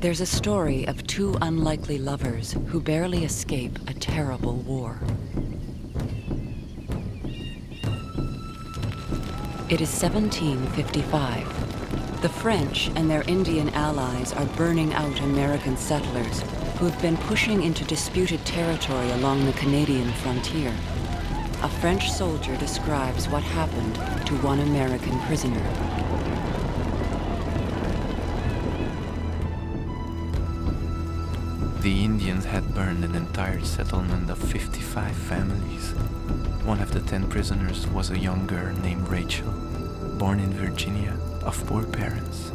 There's a story of two unlikely lovers who barely escape a terrible war. It is 1755. The French and their Indian allies are burning out American settlers who have been pushing into disputed territory along the Canadian frontier. A French soldier describes what happened to one American prisoner. The Indians had burned an entire settlement of 55 families. One of the 10 prisoners was a young girl named Rachel, born in Virginia of poor parents.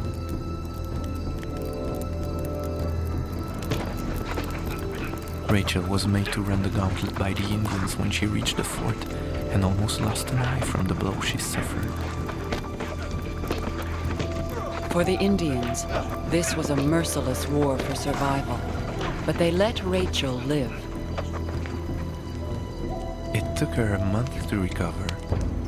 Rachel was made to run the gauntlet by the Indians when she reached the fort and almost lost an eye from the blow she suffered. For the Indians, this was a merciless war for survival, but they let Rachel live. It took her a month to recover.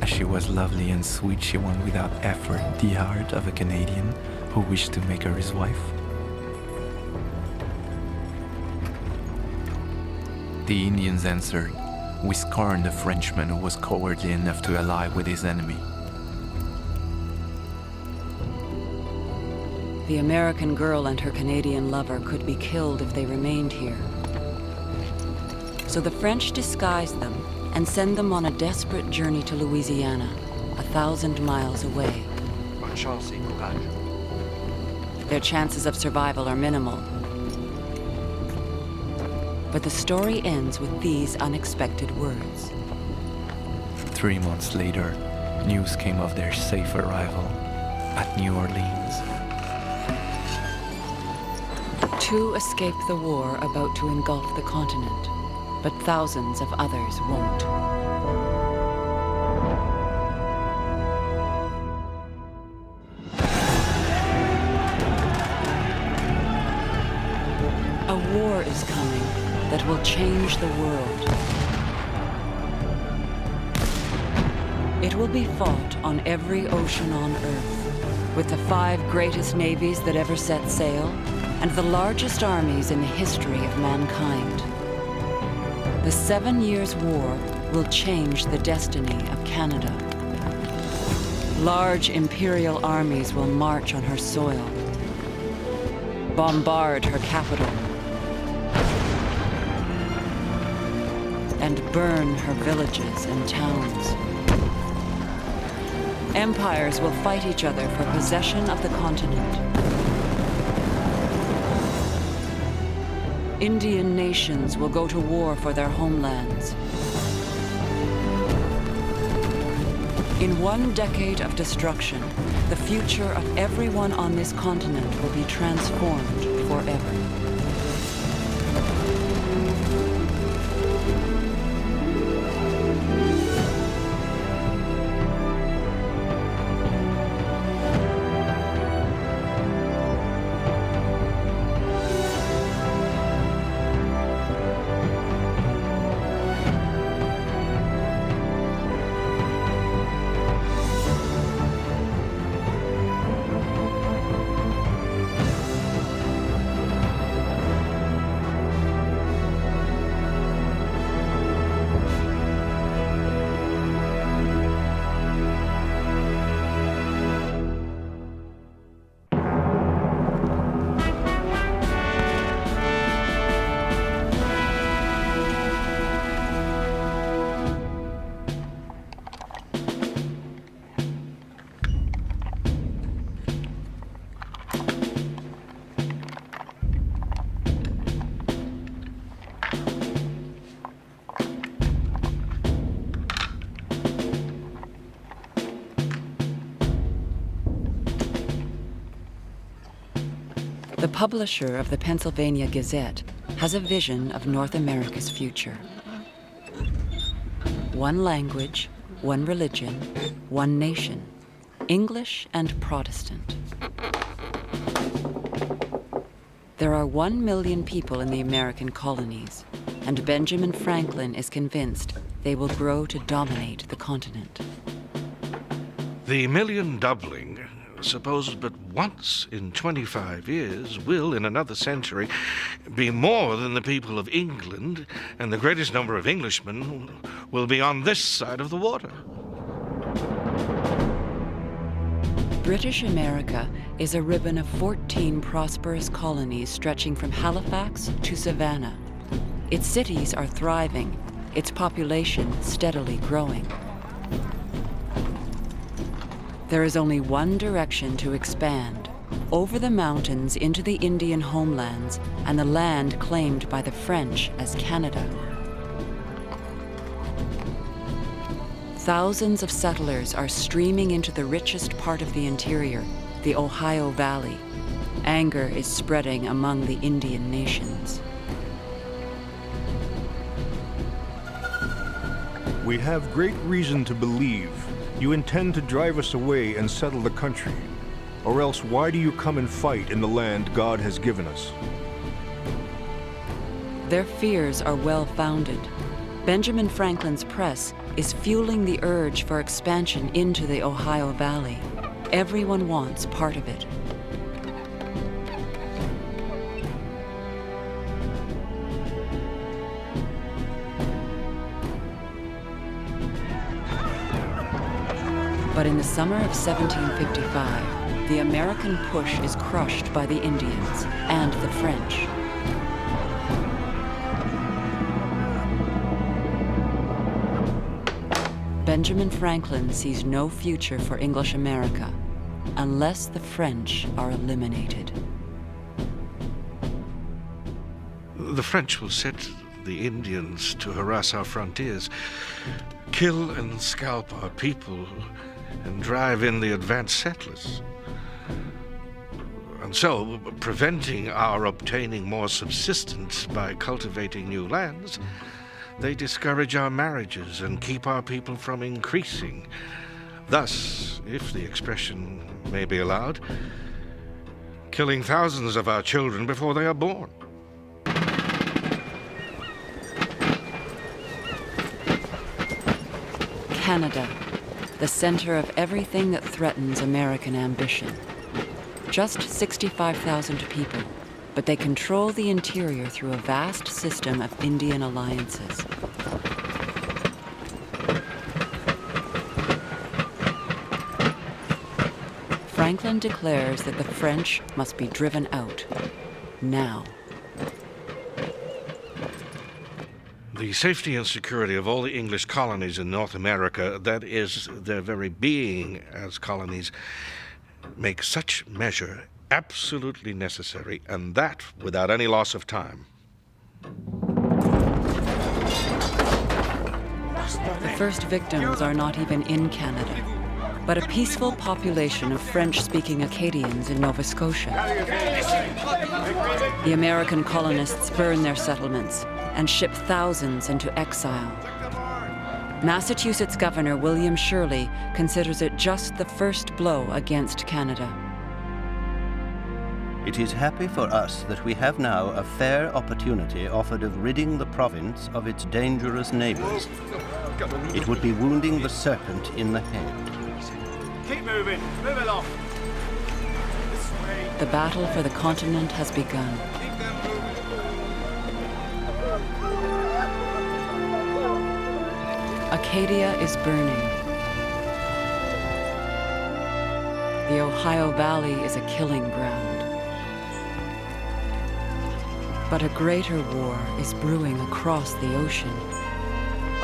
As she was lovely and sweet, she won without effort the heart of a Canadian who wished to make her his wife. The Indians answered, "We scorn the Frenchman who was cowardly enough to ally with his enemy." The American girl and her Canadian lover could be killed if they remained here. So the French disguise them and send them on a desperate journey to Louisiana, 1,000 miles away. Bonne chance et courage. Their chances of survival are minimal. But the story ends with these unexpected words. 3 months later, news came of their safe arrival at New Orleans. Two escape the war about to engulf the continent, but thousands of others won't. A war is coming that will change the world. It will be fought on every ocean on Earth, with the 5 greatest navies that ever set sail, and the largest armies in the history of mankind. The 7 Years' War will change the destiny of Canada. Large imperial armies will march on her soil, bombard her capital, and burn her villages and towns. Empires will fight each other for possession of the continent. Indian nations will go to war for their homelands. In 1 decade of destruction, the future of everyone on this continent will be transformed forever. The publisher of the Pennsylvania Gazette has a vision of North America's future. 1 language, 1 religion, 1 nation, English and Protestant. There are 1 million people in the American colonies, and Benjamin Franklin is convinced they will grow to dominate the continent. The million doubling suppose but once in 25 years will, in another century, be more than the people of England, and the greatest number of Englishmen will be on this side of the water. British America is a ribbon of 14 prosperous colonies stretching from Halifax to Savannah. Its cities are thriving, its population steadily growing. There is only one direction to expand, over the mountains into the Indian homelands and the land claimed by the French as Canada. Thousands of settlers are streaming into the richest part of the interior, the Ohio Valley. Anger is spreading among the Indian nations. We have great reason to believe you intend to drive us away and settle the country. Or else why do you come and fight in the land God has given us? Their fears are well-founded. Benjamin Franklin's press is fueling the urge for expansion into the Ohio Valley. Everyone wants part of it. But in the summer of 1755, the American push is crushed by the Indians and the French. Benjamin Franklin sees no future for English America unless the French are eliminated. The French will set the Indians to harass our frontiers, kill and scalp our people, and drive in the advanced settlers. And so, preventing our obtaining more subsistence by cultivating new lands, they discourage our marriages and keep our people from increasing. Thus, if the expression may be allowed, killing thousands of our children before they are born. Canada, the center of everything that threatens American ambition. Just 65,000 people, but they control the interior through a vast system of Indian alliances. Franklin declares that the French must be driven out, now. The safety and security of all the English colonies in North America, that is, their very being as colonies, make such measure absolutely necessary, and that without any loss of time. The first victims are not even in Canada, but a peaceful population of French-speaking Acadians in Nova Scotia. The American colonists burn their settlements and ship thousands into exile. Massachusetts Governor William Shirley considers it just the first blow against Canada. It is happy for us that we have now a fair opportunity offered of ridding the province of its dangerous neighbors. It would be wounding the serpent in the head. Keep moving. Move along. This way. The battle for the continent has begun. Acadia is burning. The Ohio Valley is a killing ground. But a greater war is brewing across the ocean.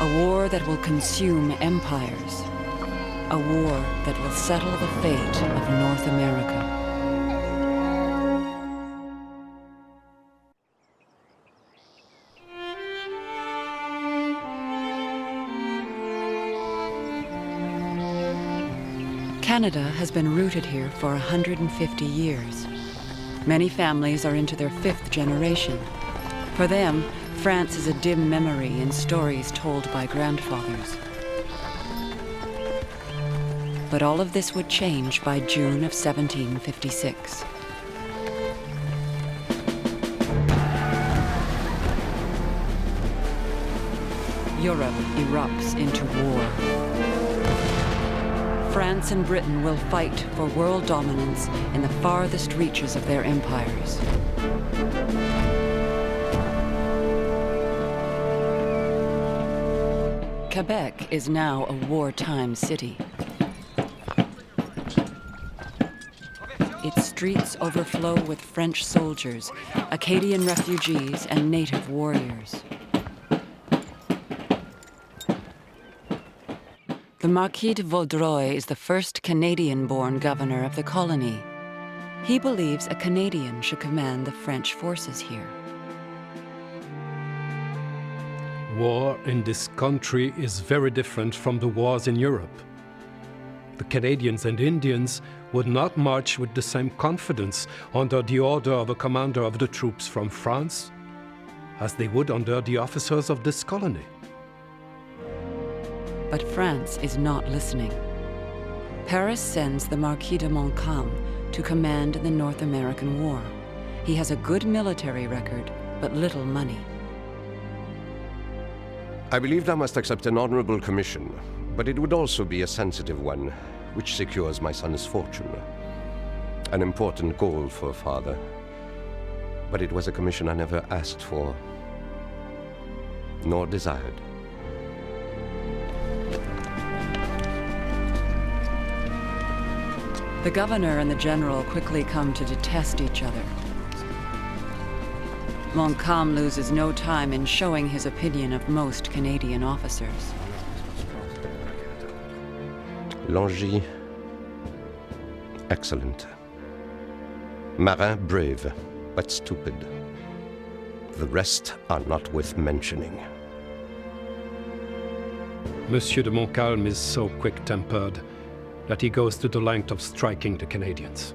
A war that will consume empires. A war that will settle the fate of North America. Canada has been rooted here for 150 years. Many families are into their 5th generation. For them, France is a dim memory in stories told by grandfathers. But all of this would change by June of 1756. Europe erupts into war. France and Britain will fight for world dominance in the farthest reaches of their empires. Quebec is now a wartime city. Its streets overflow with French soldiers, Acadian refugees, and native warriors. The Marquis de Vaudreuil is the first Canadian-born governor of the colony. He believes a Canadian should command the French forces here. War in this country is very different from the wars in Europe. The Canadians and Indians would not march with the same confidence under the order of a commander of the troops from France as they would under the officers of this colony. But France is not listening. Paris sends the Marquis de Montcalm to command in the North American War. He has a good military record, but little money. I believed I must accept an honorable commission, but it would also be a sensitive one, which secures my son's fortune. An important goal for a father, but it was a commission I never asked for, nor desired. The governor and the general quickly come to detest each other. Montcalm loses no time in showing his opinion of most Canadian officers. Langy, excellent. Marin, brave, but stupid. The rest are not worth mentioning. Monsieur de Montcalm is so quick-tempered that he goes to the length of striking the Canadians.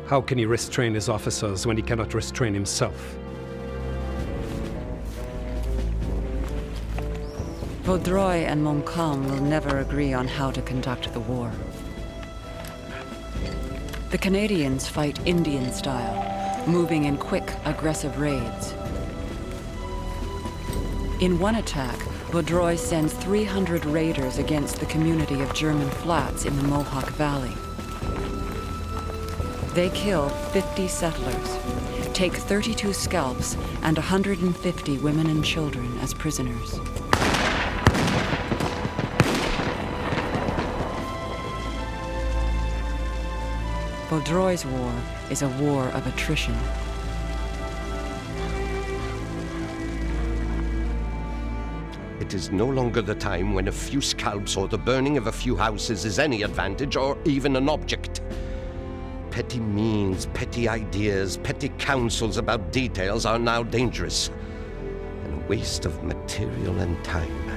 How can he restrain his officers when he cannot restrain himself? Vaudreuil and Montcalm will never agree on how to conduct the war. The Canadians fight Indian style, moving in quick, aggressive raids. In one attack, Vaudreuil sends 300 raiders against the community of German flats in the Mohawk Valley. They kill 50 settlers, take 32 scalps, and 150 women and children as prisoners. Vaudreuil's war is a war of attrition. It is no longer the time when a few scalps or the burning of a few houses is any advantage or even an object. Petty means, petty ideas, petty counsels about details are now dangerous, and a waste of material and time.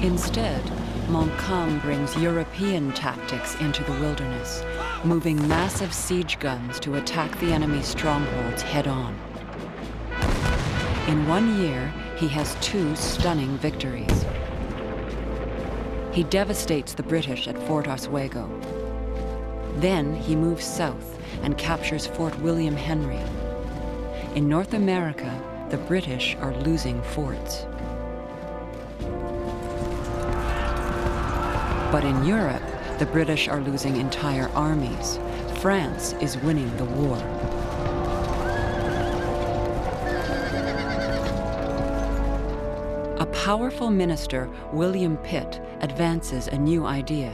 Instead, Montcalm brings European tactics into the wilderness, moving massive siege guns to attack the enemy's strongholds head-on. In 1 year, he has 2 stunning victories. He devastates the British at Fort Oswego. Then he moves south and captures Fort William Henry. In North America, the British are losing forts. But in Europe, the British are losing entire armies. France is winning the war. A powerful minister, William Pitt, advances a new idea.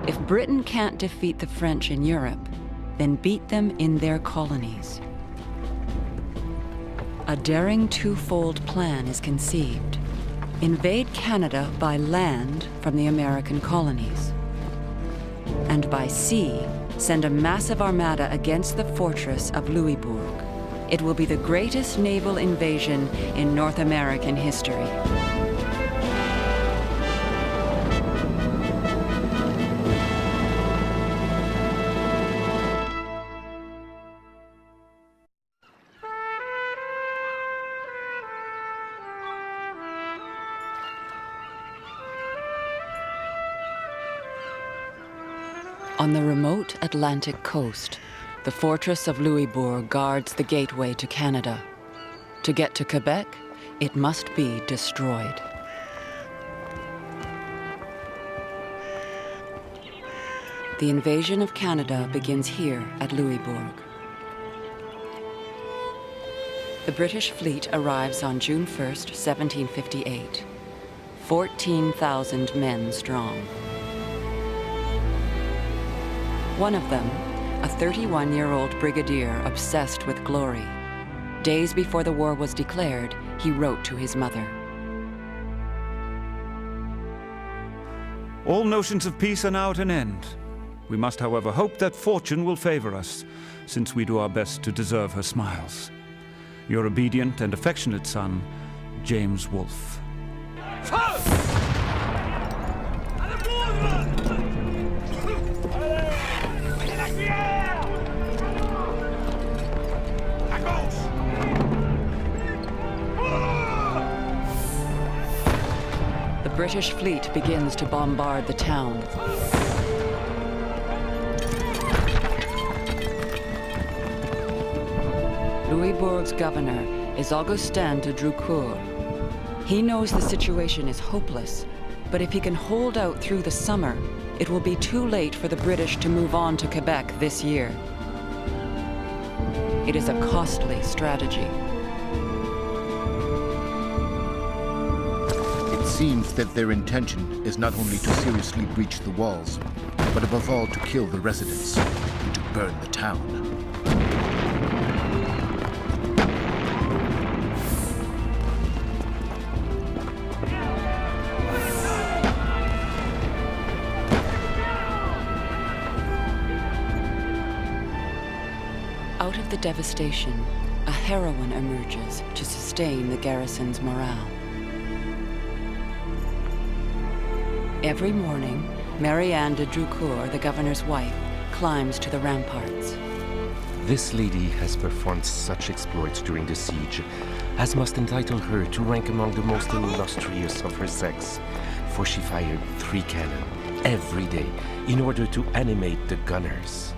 If Britain can't defeat the French in Europe, then beat them in their colonies. A daring twofold plan is conceived. Invade Canada by land from the American colonies. And by sea, send a massive armada against the fortress of Louisbourg. It will be the greatest naval invasion in North American history. On the remote Atlantic coast, the fortress of Louisbourg guards the gateway to Canada. To get to Quebec, it must be destroyed. The invasion of Canada begins here at Louisbourg. The British fleet arrives on June 1st, 1758, 14,000 men strong. One of them, a 31-year-old brigadier obsessed with glory. Days before the war was declared, he wrote to his mother. All notions of peace are now at an end. We must, however, hope that fortune will favor us, since we do our best to deserve her smiles. Your obedient and affectionate son, James Wolfe. The British fleet begins to bombard the town. Louisbourg's governor is Augustin de Drucourt. He knows the situation is hopeless, but if he can hold out through the summer, it will be too late for the British to move on to Quebec this year. It is a costly strategy. It seems that their intention is not only to seriously breach the walls, but above all to kill the residents and to burn the town. Out of the devastation, a heroine emerges to sustain the garrison's morale. Every morning, Marianne de Drucourt, the governor's wife, climbs to the ramparts. This lady has performed such exploits during the siege as must entitle her to rank among the most illustrious of her sex, for she fired 3 cannon every day in order to animate the gunners.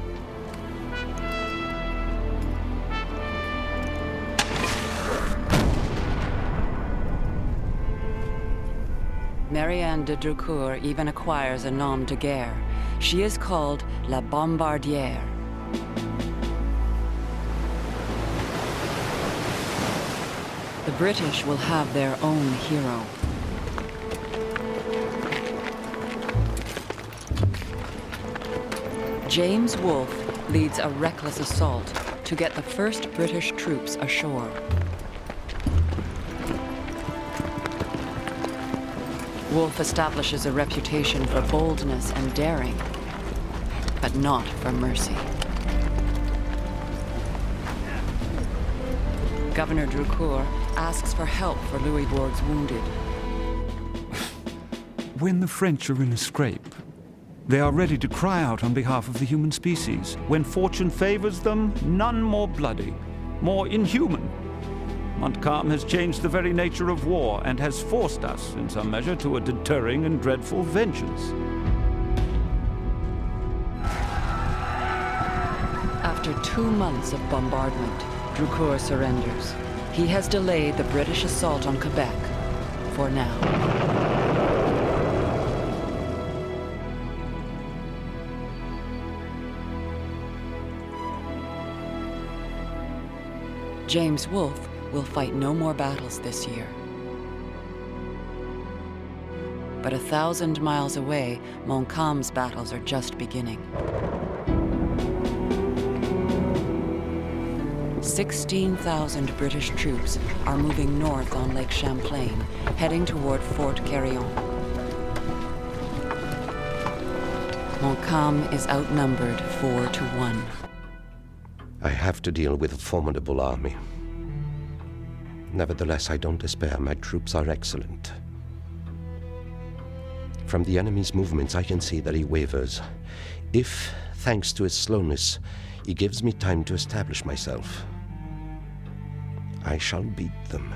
Marianne de Drucourt even acquires a nom de guerre. She is called La Bombardière. The British will have their own hero. James Wolfe leads a reckless assault to get the first British troops ashore. Wolfe establishes a reputation for boldness and daring, but not for mercy. Governor Drucourt asks for help for Louisbourg's wounded. When the French are in a scrape, they are ready to cry out on behalf of the human species. When fortune favors them, none more bloody, more inhuman. Montcalm has changed the very nature of war and has forced us, in some measure, to a deterring and dreadful vengeance. After 2 months of bombardment, Drucourt surrenders. He has delayed the British assault on Quebec for now. James Wolfe will fight no more battles this year. But 1,000 miles away, Montcalm's battles are just beginning. 16,000 British troops are moving north on Lake Champlain, heading toward Fort Carillon. Montcalm is outnumbered 4-1. I have to deal with a formidable army. Nevertheless, I don't despair. My troops are excellent. From the enemy's movements, I can see that he wavers. If, thanks to his slowness, he gives me time to establish myself, I shall beat them.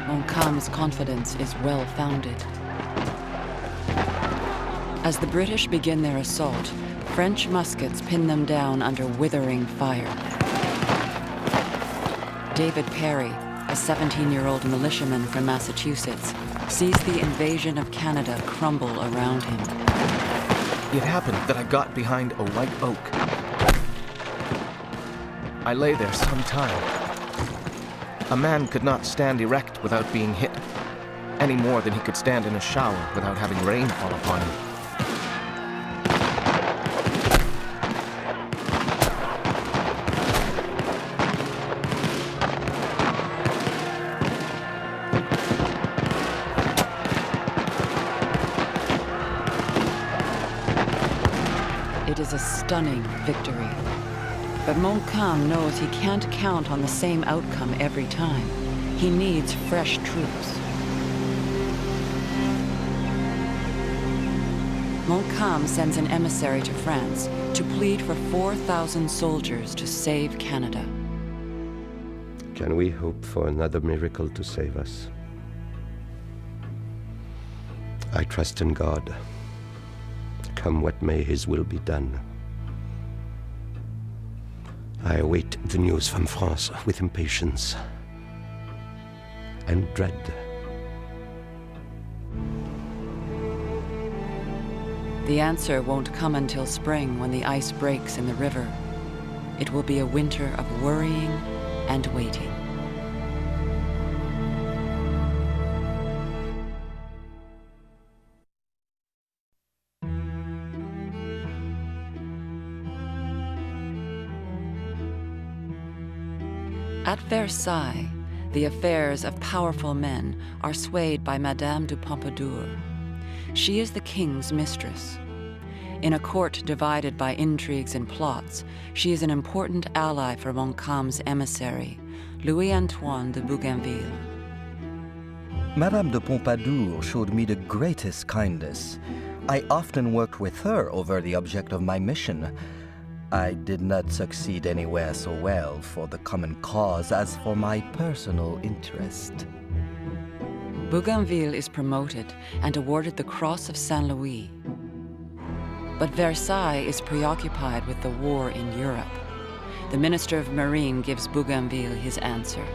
Montcalm's confidence is well-founded. As the British begin their assault, French muskets pin them down under withering fire. David Perry, a 17-year-old militiaman from Massachusetts, sees the invasion of Canada crumble around him. It happened that I got behind a white oak. I lay there some time. A man could not stand erect without being hit, any more than he could stand in a shower without having rain fall upon him. It is a stunning victory. But Montcalm knows he can't count on the same outcome every time. He needs fresh troops. Montcalm sends an emissary to France to plead for 4,000 soldiers to save Canada. Can we hope for another miracle to save us? I trust in God. Come what may, His will be done. I await the news from France with impatience and dread. The answer won't come until spring when the ice breaks in the river. It will be a winter of worrying and waiting. At Versailles, the affairs of powerful men are swayed by Madame de Pompadour. She is the king's mistress. In a court divided by intrigues and plots, she is an important ally for Montcalm's emissary, Louis-Antoine de Bougainville. Madame de Pompadour showed me the greatest kindness. I often worked with her over the object of my mission. I did not succeed anywhere so well for the common cause as for my personal interest. Bougainville is promoted and awarded the Cross of Saint-Louis. But Versailles is preoccupied with the war in Europe. The Minister of Marine gives Bougainville his answer.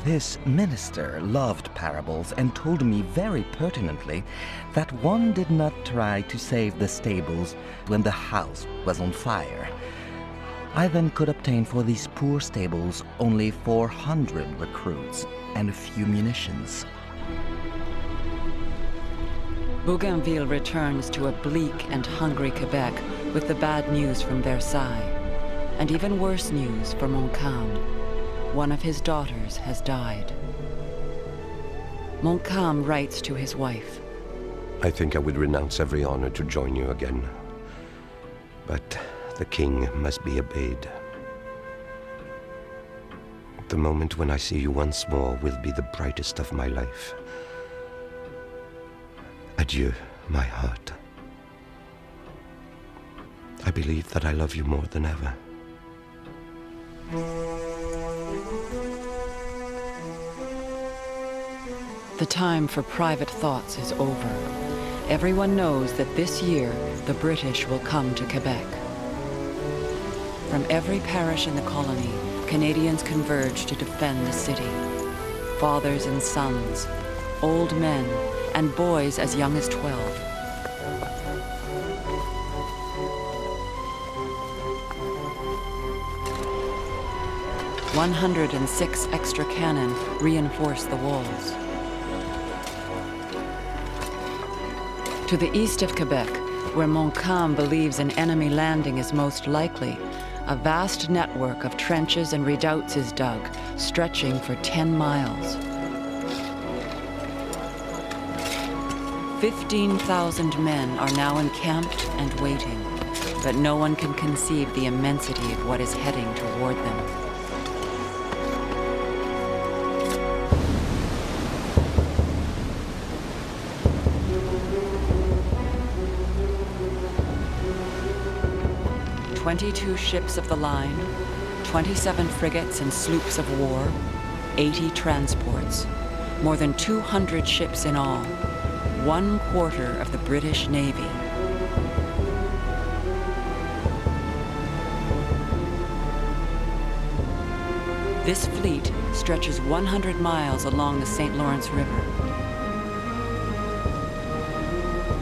This minister loved parables and told me very pertinently that one did not try to save the stables when the house was on fire. I then could obtain for these poor stables only 400 recruits and a few munitions. Bougainville returns to a bleak and hungry Quebec with the bad news from Versailles, and even worse news for Montcalm. One of his daughters has died. Montcalm writes to his wife. I think I would renounce every honor to join you again. But the king must be obeyed. The moment when I see you once more will be the brightest of my life. Adieu, my heart. I believe that I love you more than ever. The time for private thoughts is over. Everyone knows that this year the British will come to Quebec. From every parish in the colony, Canadians converge to defend the city. Fathers and sons, old men, and boys as young as 12. "106 extra cannon reinforce the walls. To the east of Quebec, where Montcalm believes an enemy landing is most likely, a vast network of trenches and redoubts is dug, stretching for 10 miles. 15,000 men are now encamped and waiting, but no one can conceive the immensity of what is heading toward them. "22 ships of the line, 27 frigates and sloops of war, 80 transports, more than 200 ships in all, 1/4 of the British Navy." This fleet stretches 100 miles along the St. Lawrence River.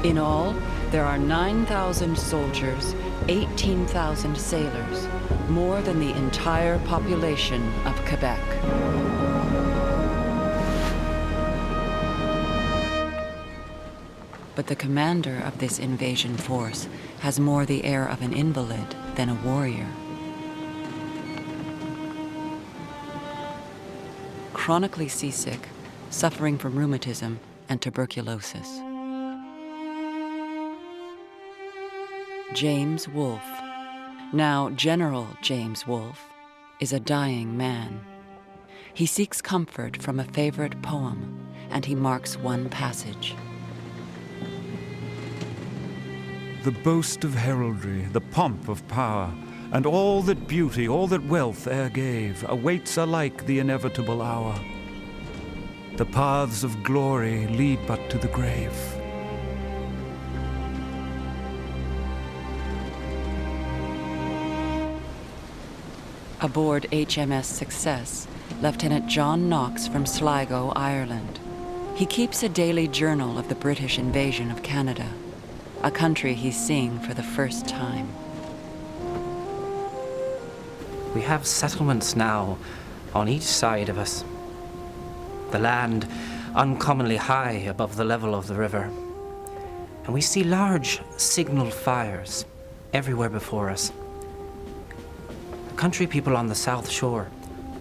In all, there are 9,000 soldiers, 18,000 sailors, more than the entire population of Quebec. But the commander of this invasion force has more the air of an invalid than a warrior. Chronically seasick, suffering from rheumatism and tuberculosis. James Wolfe, now General James Wolfe, is a dying man. He seeks comfort from a favorite poem, and he marks one passage. The boast of heraldry, the pomp of power, and all that beauty, all that wealth e'er gave, awaits alike the inevitable hour. The paths of glory lead but to the grave. Aboard HMS Success, Lieutenant John Knox from Sligo, Ireland. He keeps a daily journal of the British invasion of Canada, a country he's seeing for the first time. We have settlements now on each side of us. The land uncommonly high above the level of the river. And we see large signal fires everywhere before us. The country people on the south shore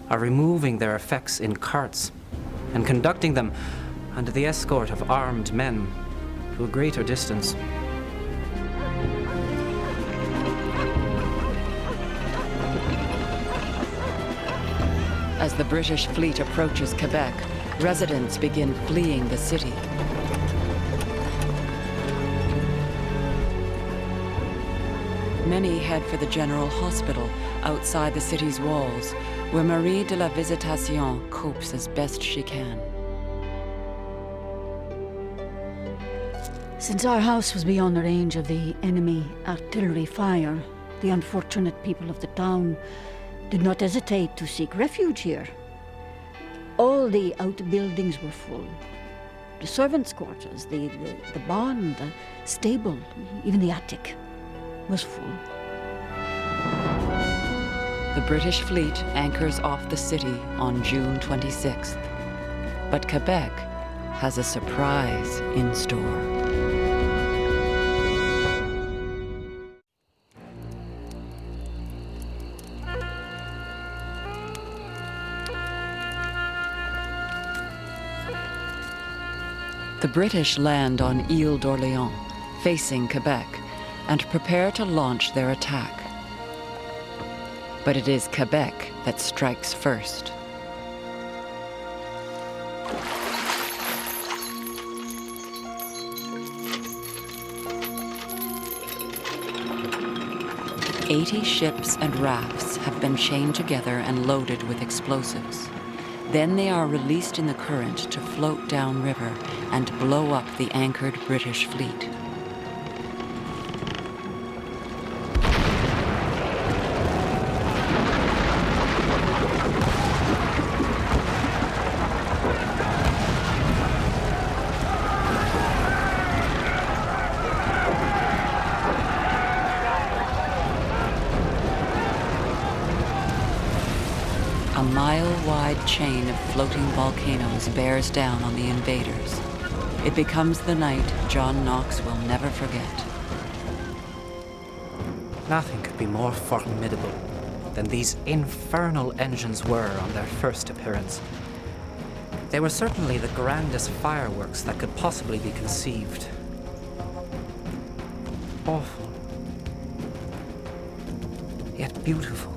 are removing their effects in carts and conducting them under the escort of armed men to a greater distance. As the British fleet approaches Quebec, residents begin fleeing the city. Many head for the General Hospital outside the city's walls, where Marie de la Visitation copes as best she can. Since our house was beyond the range of the enemy artillery fire, the unfortunate people of the town did not hesitate to seek refuge here. All the outbuildings were full. The servants' quarters, the barn, the stable, even the attic was full. The British fleet anchors off the city on June 26th. But Quebec has a surprise in store. The British land on Ile d'Orléans, facing Quebec, and prepare to launch their attack. But it is Quebec that strikes first. "80 ships and rafts have been chained together and loaded with explosives. Then they are released in the current to float downriver and blow up the anchored British fleet. A mile-wide chain of floating volcanoes bears down on the invaders. It becomes the night John Knox will never forget. Nothing could be more formidable than these infernal engines were on their first appearance. They were certainly the grandest fireworks that could possibly be conceived. Awful, yet beautiful.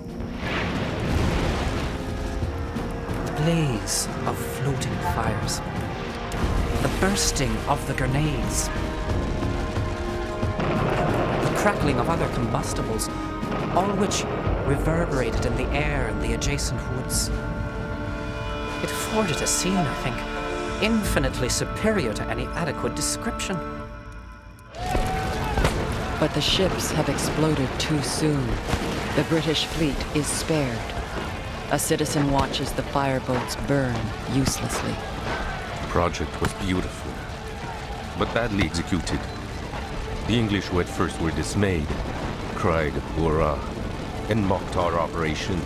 The blaze of floating fires, the bursting of the grenades, the crackling of other combustibles, all which reverberated in the air in the adjacent woods. It afforded a scene, I think, infinitely superior to any adequate description. But the ships have exploded too soon. The British fleet is spared. A citizen watches the fireboats burn uselessly. The project was beautiful, but badly executed. The English who at first were dismayed cried hurrah and mocked our operations.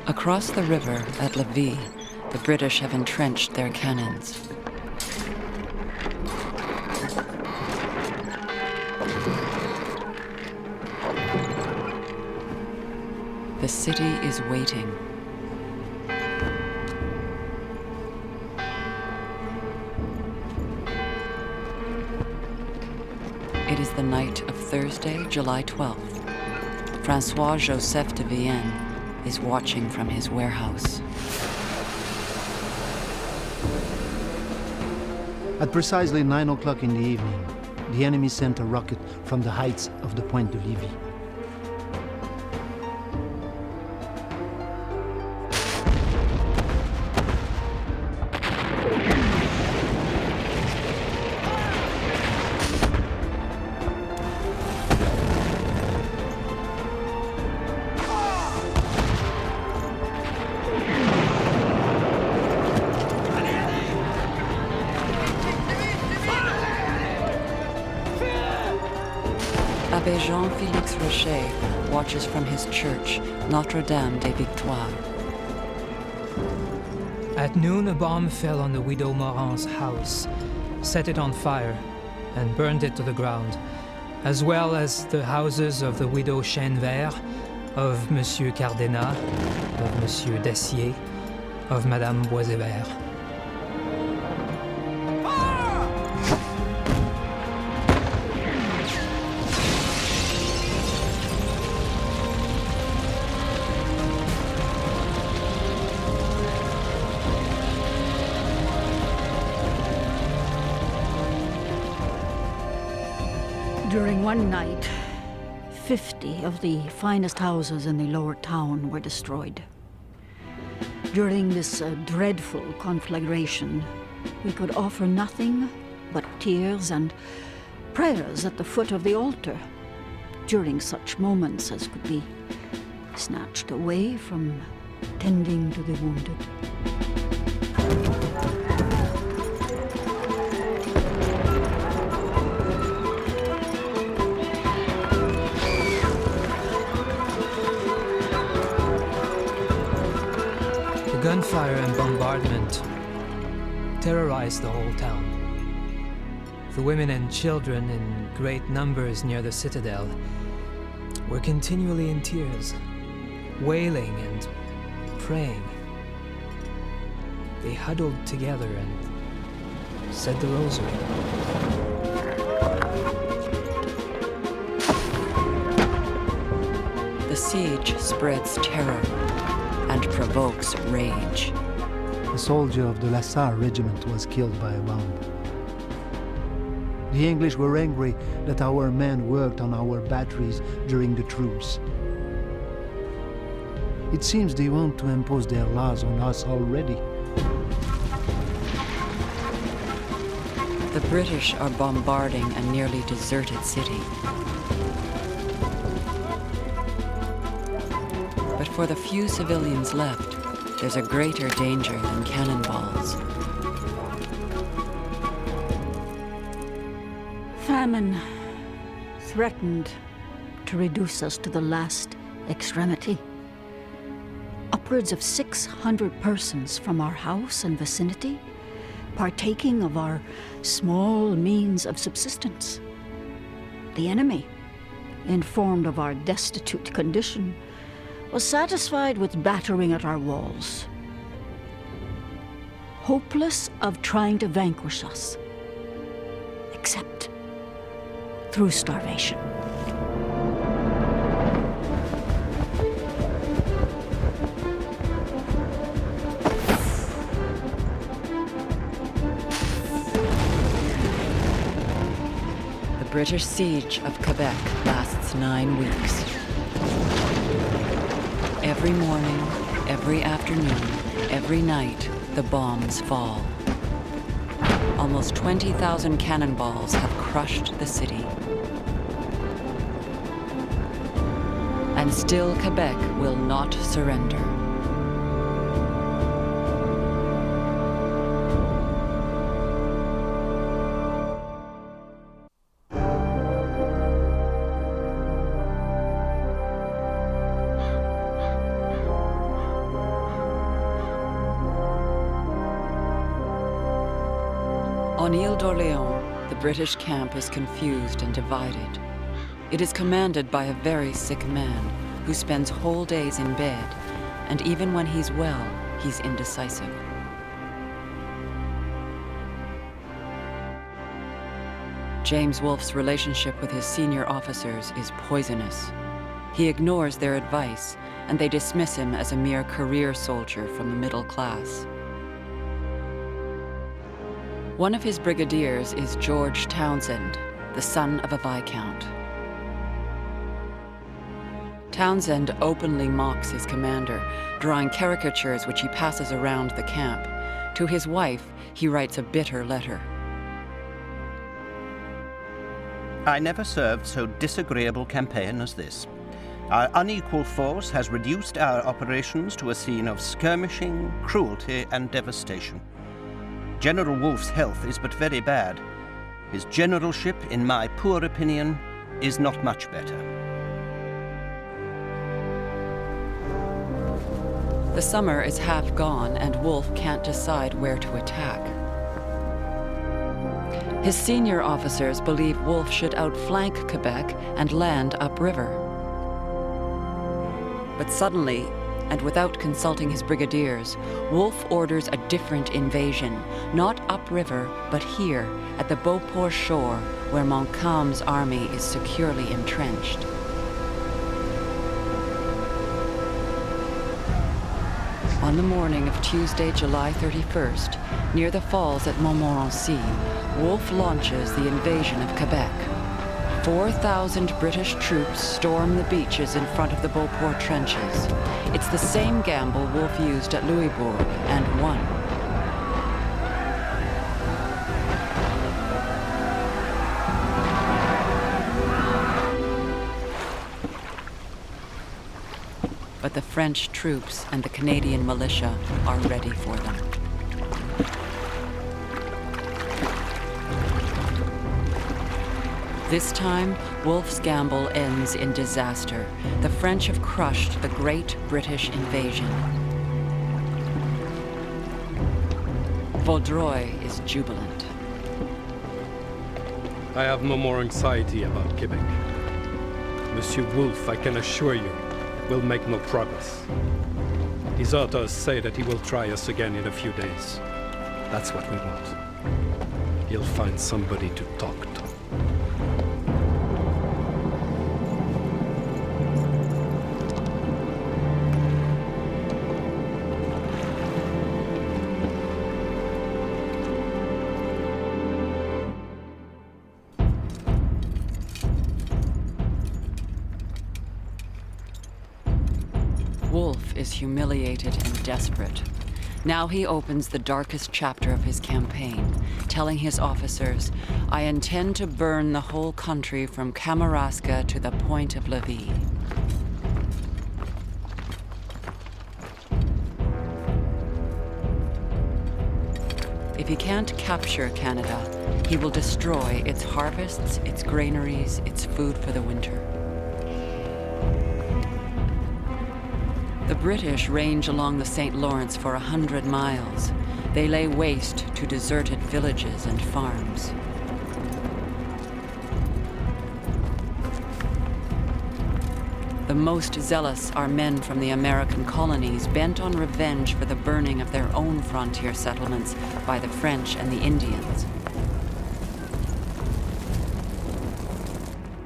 Across the river at Levis, the British have entrenched their cannons. The city is waiting. It is the night of Thursday, July 12th. Francois-Joseph de Vienne is watching from his warehouse. At precisely 9 o'clock in the evening, the enemy sent a rocket from the heights of the Pointe de Livy. Abbé Jean-Félix Rocher watches from his church, Notre-Dame des Victoires. At noon, a bomb fell on the widow Morin's house, set it on fire, and burned it to the ground, as well as the houses of the widow Chainevert, of Monsieur Cardenat, of Monsieur Dacier, of Madame Boisevert. During one night, 50 of the finest houses in the lower town were destroyed. During this dreadful conflagration, we could offer nothing but tears and prayers at the foot of the altar during such moments as could be snatched away from tending to the wounded. Gunfire and bombardment terrorized the whole town. The women and children in great numbers near the citadel were continually in tears, wailing and praying. They huddled together and said the rosary. The siege spreads terror and provokes rage. A soldier of the Lassar regiment was killed by a bomb. The English were angry that our men worked on our batteries during the truce. It seems they want to impose their laws on us already. The British are bombarding a nearly deserted city. But for the few civilians left, there's a greater danger than cannonballs. Famine threatened to reduce us to the last extremity. Upwards of 600 persons from our house and vicinity partaking of our small means of subsistence. The enemy, informed of our destitute condition, was satisfied with battering at our walls, hopeless of trying to vanquish us, except through starvation. The British siege of Quebec lasts 9 weeks. Every morning, every afternoon, every night, the bombs fall. Almost 20,000 cannonballs have crushed the city. And still Quebec will not surrender. On Ile d'Orléans, the British camp is confused and divided. It is commanded by a very sick man who spends whole days in bed, and even when he's well, he's indecisive. James Wolfe's relationship with his senior officers is poisonous. He ignores their advice, and they dismiss him as a mere career soldier from the middle class. One of his brigadiers is George Townsend, the son of a viscount. Townsend openly mocks his commander, drawing caricatures which he passes around the camp. To his wife, he writes a bitter letter. I never served so disagreeable campaign as this. Our unequal force has reduced our operations to a scene of skirmishing, cruelty, and devastation. General Wolfe's health is but very bad. His generalship, in my poor opinion, is not much better. The summer is half gone, and Wolfe can't decide where to attack. His senior officers believe Wolfe should outflank Quebec and land upriver. But suddenly, and without consulting his brigadiers, Wolfe orders a different invasion, not upriver, but here, at the Beauport shore, where Montcalm's army is securely entrenched. On the morning of Tuesday, July 31st, near the falls at Montmorency, Wolfe launches the invasion of Quebec. 4,000 British troops storm the beaches in front of the Beauport trenches. It's the same gamble Wolfe used at Louisbourg and won. But the French troops and the Canadian militia are ready for them. This time, Wolfe's gamble ends in disaster. The French have crushed the great British invasion. Vaudreuil is jubilant. I have no more anxiety about Quebec. Monsieur Wolfe, I can assure you, will make no progress. His orders say that he will try us again in a few days. That's what we want. He'll find somebody to talk to. Wolfe is humiliated and desperate. Now he opens the darkest chapter of his campaign, telling his officers, "I intend to burn the whole country from Kamouraska to the Point of Levis." If he can't capture Canada, he will destroy its harvests, its granaries, its food for the winter. The British range along the St. Lawrence for 100 miles. They lay waste to deserted villages and farms. The most zealous are men from the American colonies, bent on revenge for the burning of their own frontier settlements by the French and the Indians.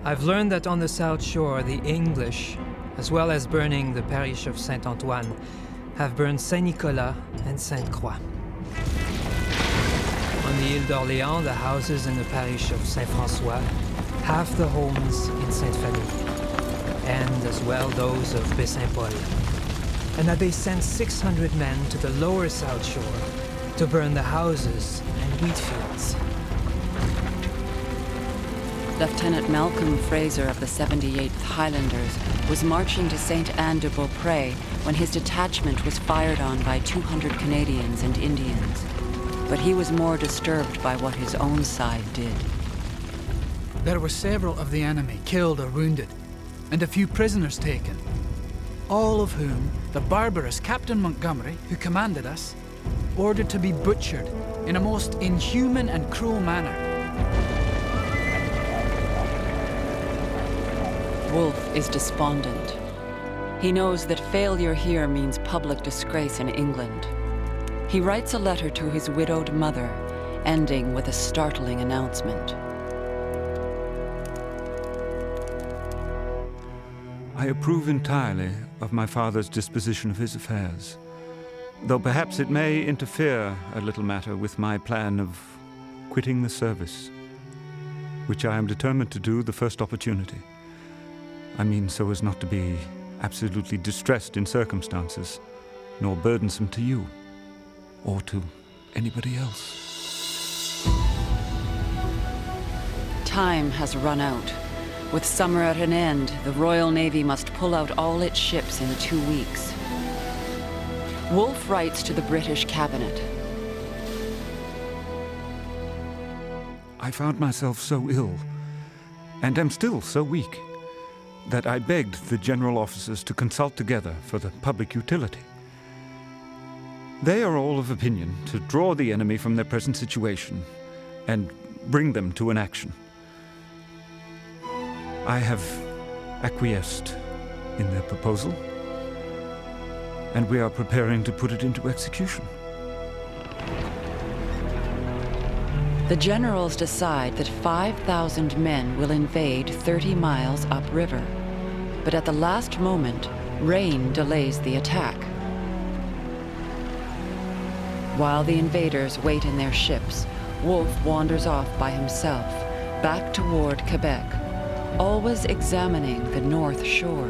I've learned that on the South Shore, the English, as well as burning the parish of Saint-Antoine, have burned Saint-Nicolas and Sainte-Croix. On the Ile d'Orléans, the houses in the parish of Saint-François half the homes in Sainte-Famille, and as well those of Baie-Saint-Paul, and that they sent 600 men to the lower South Shore to burn the houses and wheat fields. Lieutenant Malcolm Fraser of the 78th Highlanders was marching to Sainte-Anne-de-Beaupré when his detachment was fired on by 200 Canadians and Indians. But he was more disturbed by what his own side did. There were several of the enemy killed or wounded, and a few prisoners taken, all of whom the barbarous Captain Montgomery, who commanded us, ordered to be butchered in a most inhuman and cruel manner. Wolfe is despondent. He knows that failure here means public disgrace in England. He writes a letter to his widowed mother, ending with a startling announcement. I approve entirely of my father's disposition of his affairs, though perhaps it may interfere a little matter with my plan of quitting the service, which I am determined to do the first opportunity. I mean, so as not to be absolutely distressed in circumstances, nor burdensome to you, or to anybody else. Time has run out. With summer at an end, the Royal Navy must pull out all its ships in 2 weeks. Wolfe writes to the British cabinet. I found myself so ill, and am still so weak, that I begged the general officers to consult together for the public utility. They are all of opinion to draw the enemy from their present situation and bring them to an action. I have acquiesced in their proposal, and we are preparing to put it into execution. The generals decide that 5,000 men will invade 30 miles upriver. But at the last moment, rain delays the attack. While the invaders wait in their ships, Wolfe wanders off by himself, back toward Quebec, always examining the North Shore.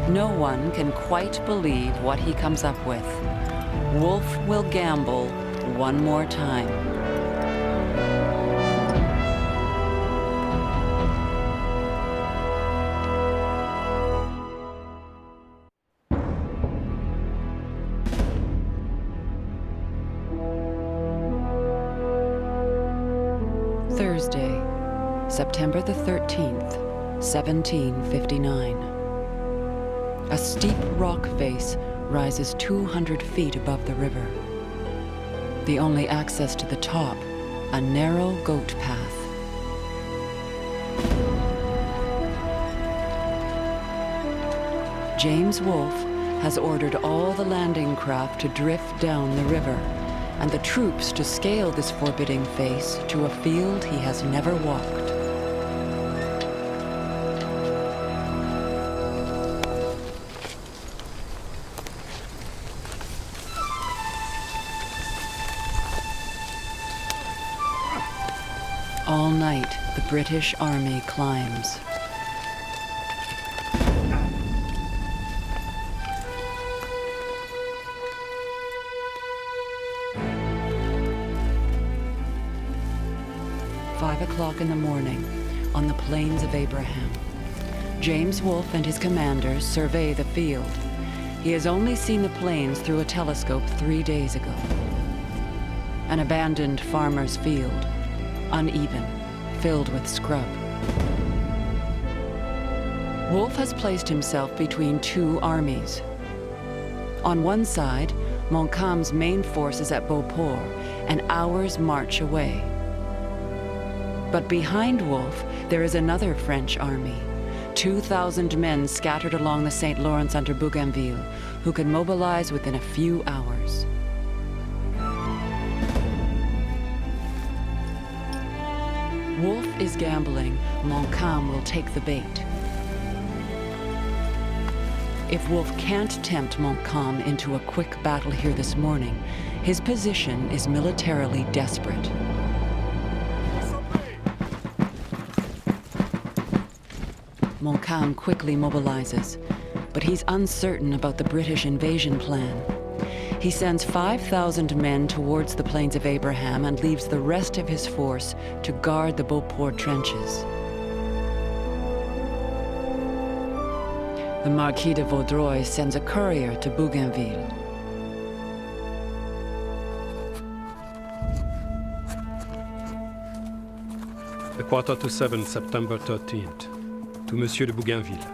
No one can quite believe what he comes up with. Wolfe will gamble one more time. Thursday, September the 13th, 1759. A steep rock face rises 200 feet above the river. The only access to the top, a narrow goat path. James Wolfe has ordered all the landing craft to drift down the river, and the troops to scale this forbidding face to a field he has never walked. All night, the British Army climbs. In the morning, on the plains of Abraham, James Wolfe and his commanders survey the field. He has only seen the plains through a telescope 3 days ago. An abandoned farmer's field, uneven, filled with scrub. Wolfe has placed himself between two armies. On one side, Montcalm's main force is at Beauport, an hour's march away. But behind Wolfe, there is another French army, 2,000 men scattered along the St. Lawrence under Bougainville, who can mobilize within a few hours. Wolfe is gambling Montcalm will take the bait. If Wolfe can't tempt Montcalm into a quick battle here this morning, his position is militarily desperate. Montcalm quickly mobilizes, but he's uncertain about the British invasion plan. He sends 5,000 men towards the Plains of Abraham and leaves the rest of his force to guard the Beauport trenches. The Marquis de Vaudreuil sends a courier to Bougainville. A 6:45, September 13th. To Monsieur de Bougainville.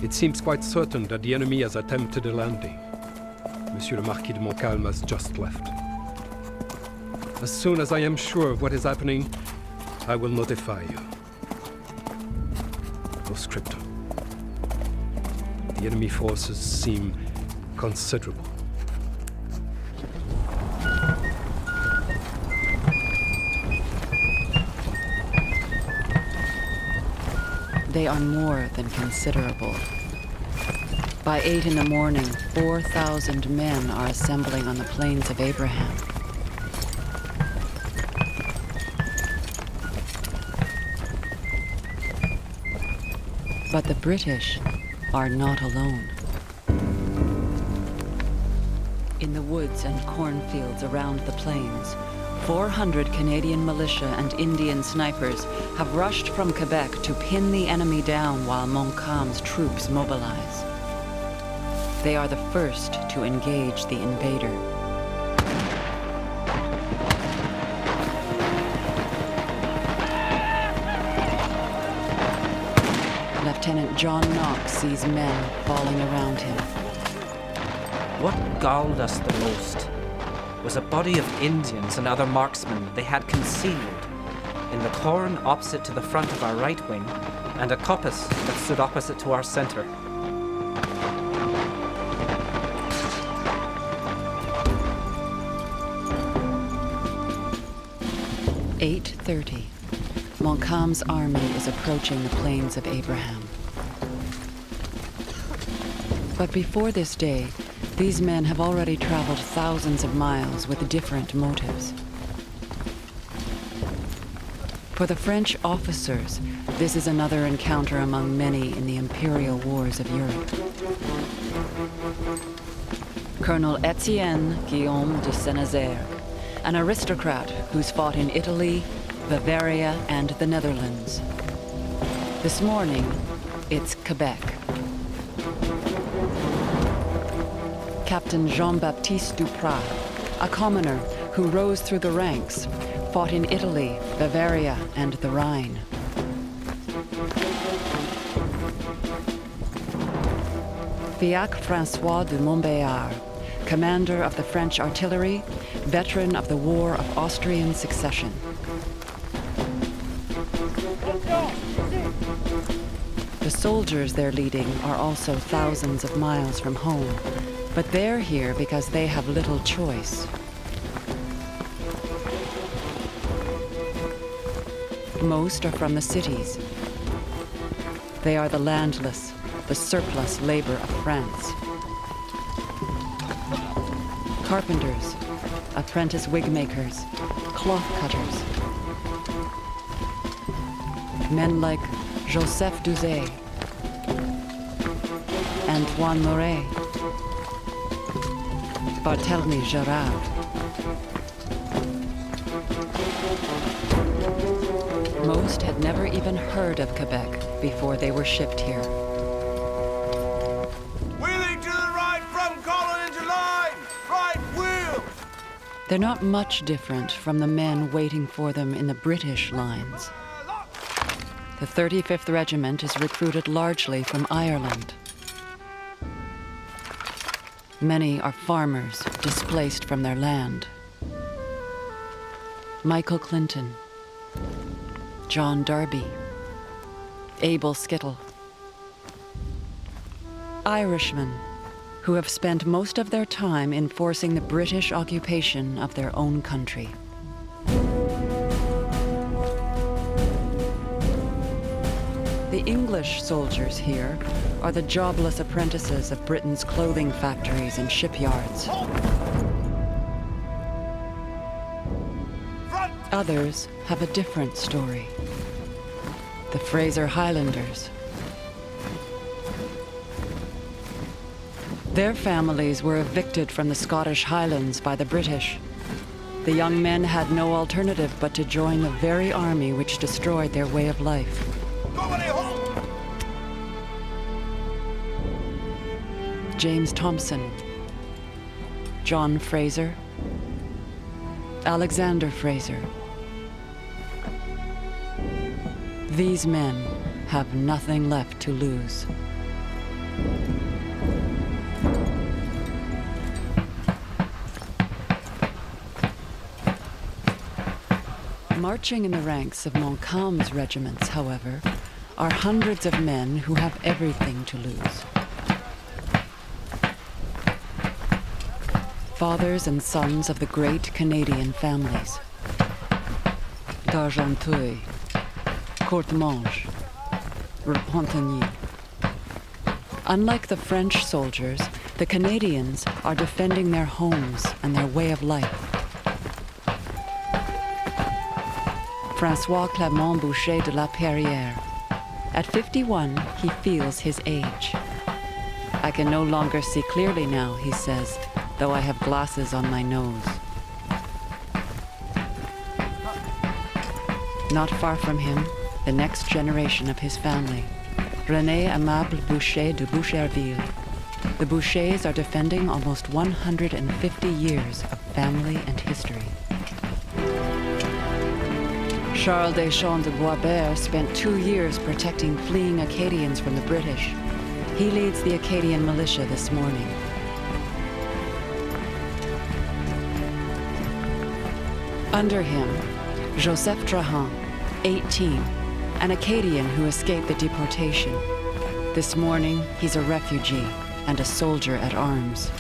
It seems quite certain that the enemy has attempted a landing. Monsieur le Marquis de Montcalm has just left. As soon as I am sure of what is happening, I will notify you. Postscriptum. The enemy forces seem considerable. They are more than considerable. By 8 in the morning, 4,000 men are assembling on the Plains of Abraham. But the British are not alone. In the woods and cornfields around the plains, 400 Canadian militia and Indian snipers have rushed from Quebec to pin the enemy down while Montcalm's troops mobilize. They are the first to engage the invader. Lieutenant John Knox sees men falling around him. What galled us the most was a body of Indians and other marksmen they had concealed in the corn opposite to the front of our right wing and a coppice that stood opposite to our center. At 8:30, Montcalm's army is approaching the Plains of Abraham. But before this day, these men have already traveled thousands of miles with different motives. For the French officers, this is another encounter among many in the imperial wars of Europe. Colonel Etienne Guillaume de Saint-Nazaire, an aristocrat who's fought in Italy, Bavaria, and the Netherlands. This morning, it's Quebec. Captain Jean-Baptiste Duprat, a commoner who rose through the ranks, fought in Italy, Bavaria, and the Rhine. Fiacre François de Montbéliard, commander of the French artillery, veteran of the War of Austrian Succession. The soldiers they're leading are also thousands of miles from home, but they're here because they have little choice. Most are from the cities. They are the landless, the surplus labor of France. Carpenters, apprentice wig makers, cloth cutters. Men like Joseph Douzet, Antoine Moret, Barthélemy Gerard. Most had never even heard of Quebec before they were shipped here. Wheeling to the right from column into line! Right wheel! They're not much different from the men waiting for them in the British lines. The 35th Regiment is recruited largely from Ireland. Many are farmers displaced from their land. Michael Clinton, John Darby, Abel Skittle. Irishmen who have spent most of their time enforcing the British occupation of their own country. The English soldiers here are the jobless apprentices of Britain's clothing factories and shipyards. Others have a different story. the Fraser Highlanders. Their families were evicted from the Scottish Highlands by the British. The young men had no alternative but to join the very army which destroyed their way of life. James Thompson, John Fraser, Alexander Fraser. These men have nothing left to lose. Marching in the ranks of Montcalm's regiments, however, are hundreds of men who have everything to lose. Fathers and sons of the great Canadian families. D'Argenteuil, Courtemanche, Repentigny. Unlike the French soldiers, the Canadians are defending their homes and their way of life. François Clément Boucher de la Perrière. At 51, he feels his age. I can no longer see clearly now, he says, though I have glasses on my nose. Not far from him, the next generation of his family, René Aimable Boucher de Boucherville. The Bouchers are defending almost 150 years of family and history. Charles Deschamps de Boisbert spent 2 years protecting fleeing Acadians from the British. He leads the Acadian militia this morning. Under him, Joseph Trahan, 18, an Acadian who escaped the deportation. This morning, he's a refugee and a soldier at arms.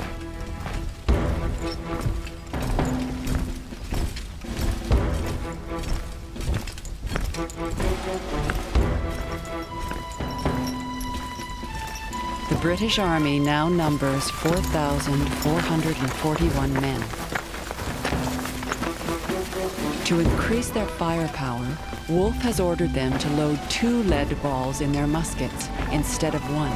The British Army now numbers 4,441 men. To increase their firepower, Wolfe has ordered them to load 2 lead balls in their muskets instead of 1.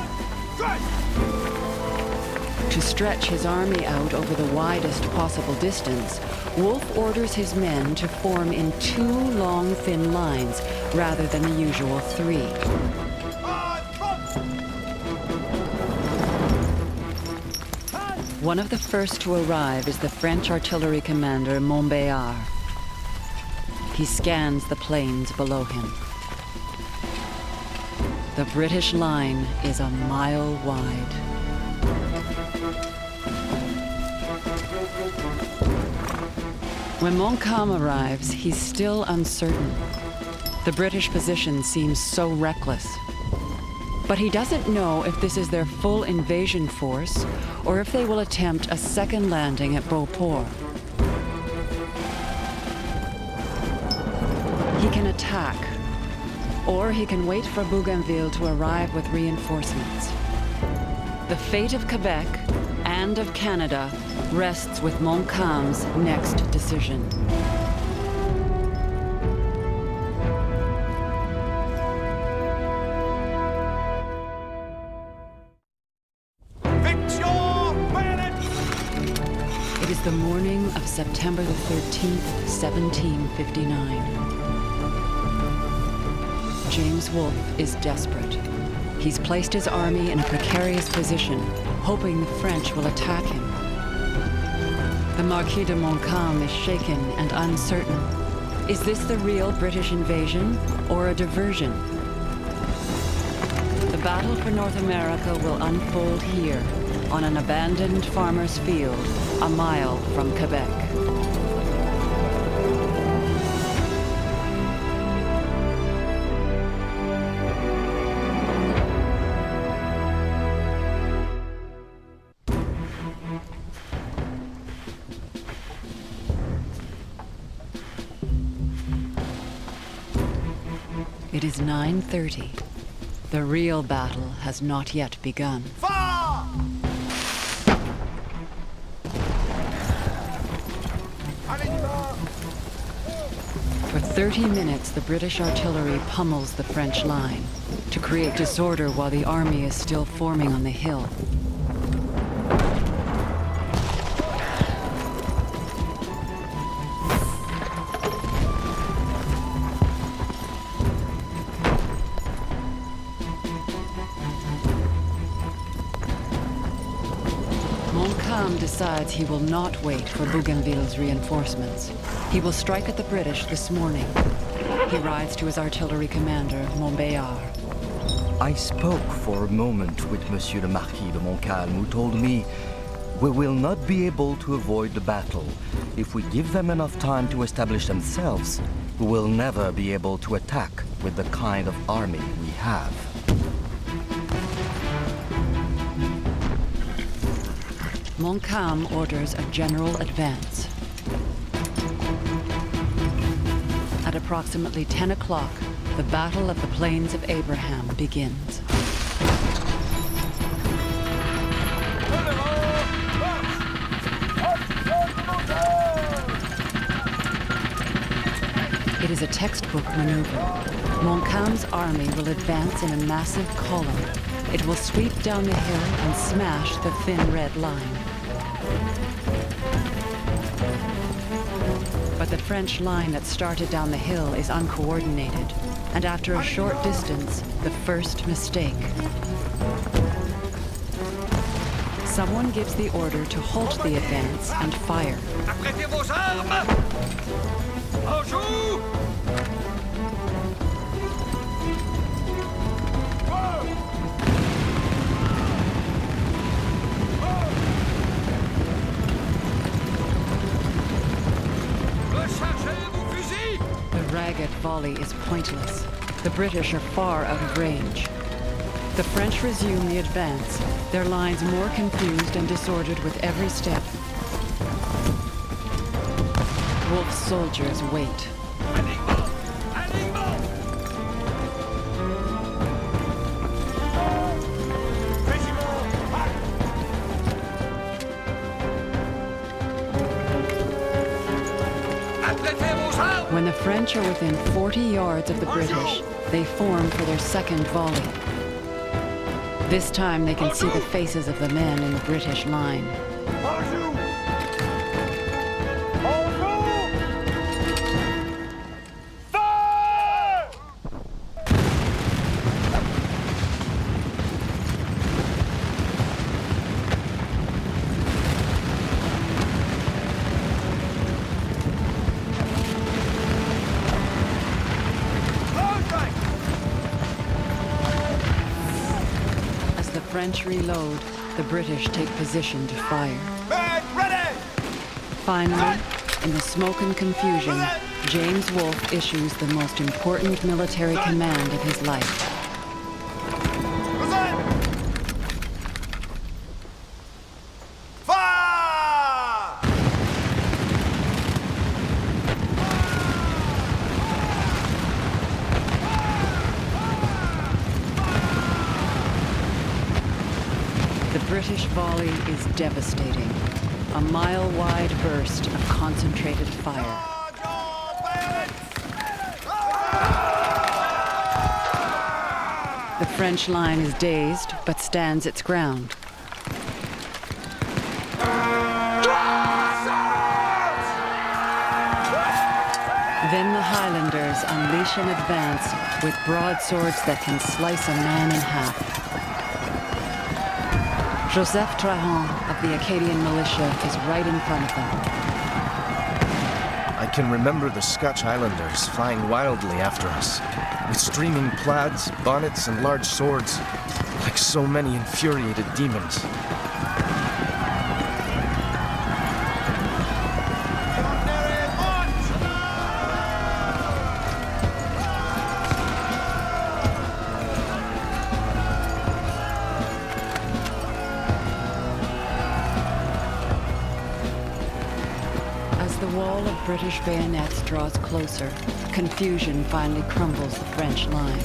To stretch his army out over the widest possible distance, Wolfe orders his men to form in 2 long, thin lines rather than the usual 3. One of the first to arrive is the French artillery commander Montbéliard. He scans the plains below him. The British line is a mile wide. When Montcalm arrives, he's still uncertain. The British position seems so reckless. But he doesn't know if this is their full invasion force or if they will attempt a second landing at Beauport. He can attack, or he can wait for Bougainville to arrive with reinforcements. The fate of Quebec and of Canada rests with Montcalm's next decision. It is the morning of September the 13th, 1759. James Wolfe is desperate. He's placed his army in a precarious position, hoping the French will attack him. The Marquis de Montcalm is shaken and uncertain. Is this the real British invasion or a diversion? The battle for North America will unfold here, on an abandoned farmer's field, a mile from Quebec. It is 9:30. The real battle has not yet begun. For 30 minutes, the British artillery pummels the French line to create disorder while the army is still forming on the hill. Montcalm decides he will not wait for Bougainville's reinforcements. He will strike at the British this morning. He rides to his artillery commander, Montbéliard. I spoke for a moment with Monsieur le Marquis de Montcalm, who told me we will not be able to avoid the battle. If we give them enough time to establish themselves, we will never be able to attack with the kind of army we have. Montcalm orders a general advance. At approximately 10 o'clock, the Battle of the Plains of Abraham begins. It is a textbook maneuver. Montcalm's army will advance in a massive column. It will sweep down the hill and smash the thin red line. But the French line that started down the hill is uncoordinated, and after a short distance, the first mistake. Someone gives the order to halt the advance and fire. Apprêtez vos armes! En joue! The ragged volley is pointless. The British are far out of range. The French resume the advance, their lines more confused and disordered with every step. Wolfe's soldiers wait. When the French are within 40 yards of the British, they form for their second volley. This time they can see the faces of the men in the British line. French reload, the British take position to fire. Finally, in the smoke and confusion, James Wolfe issues the most important military command of his life. The British volley is devastating. A mile-wide burst of concentrated fire. The French line is dazed, but stands its ground. Then the Highlanders unleash an advance with broadswords that can slice a man in half. Joseph Trahan of the Acadian militia is right in front of them. I can remember the Scotch Highlanders flying wildly after us, with streaming plaids, bonnets, and large swords, like so many infuriated demons. The wall of British bayonets draws closer. Confusion finally crumbles the French line.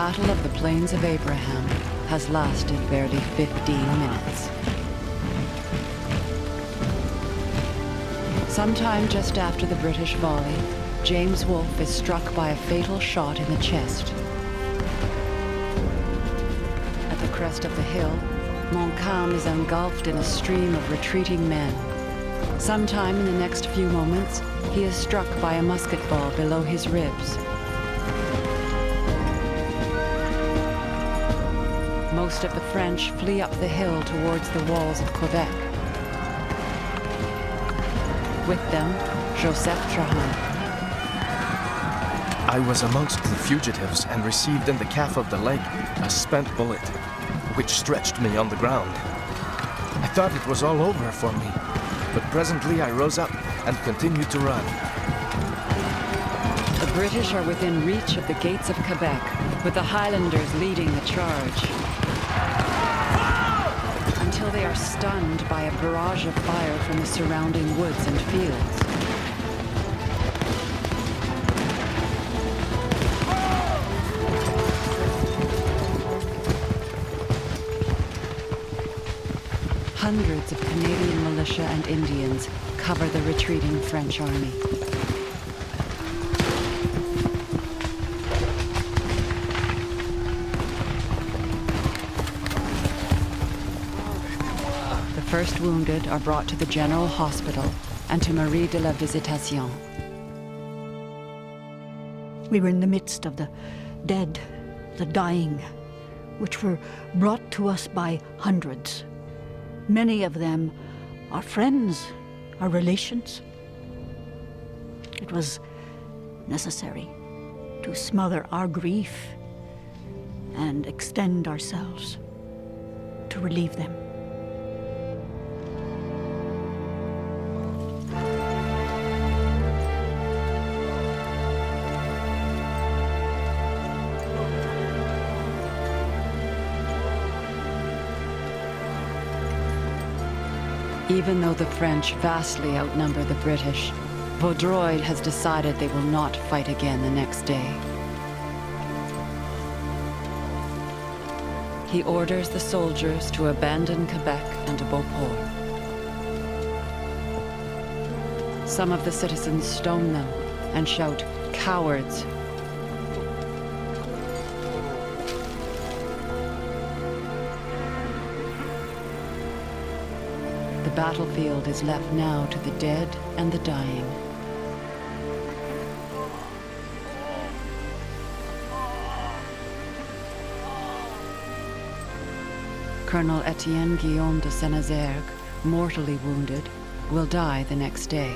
Battle of the Plains of Abraham has lasted barely 15 minutes. Sometime just after the British volley, James Wolfe is struck by a fatal shot in the chest. At the crest of the hill, Montcalm is engulfed in a stream of retreating men. Sometime in the next few moments, he is struck by a musket ball below his ribs. Most of the French flee up the hill towards the walls of Quebec. With them, Joseph Trahan. I was amongst the fugitives and received in the calf of the leg a spent bullet, which stretched me on the ground. I thought it was all over for me, but presently I rose up and continued to run. The British are within reach of the gates of Quebec, with the Highlanders leading the charge. Until they are stunned by a barrage of fire from the surrounding woods and fields. Hundreds of Canadian militia and Indians cover the retreating French army. The first wounded are brought to the General Hospital and to Marie de la Visitation. We were in the midst of the dead, the dying, which were brought to us by hundreds. Many of them are friends, are relations. It was necessary to smother our grief and extend ourselves to relieve them. Even though the French vastly outnumber the British, Vaudreuil has decided they will not fight again the next day. He orders the soldiers to abandon Quebec and Beauport. Some of the citizens stone them and shout, "Cowards!" The battlefield is left now to the dead and the dying. Colonel Etienne Guillaume de Saint-Nazaire, mortally wounded, will die the next day.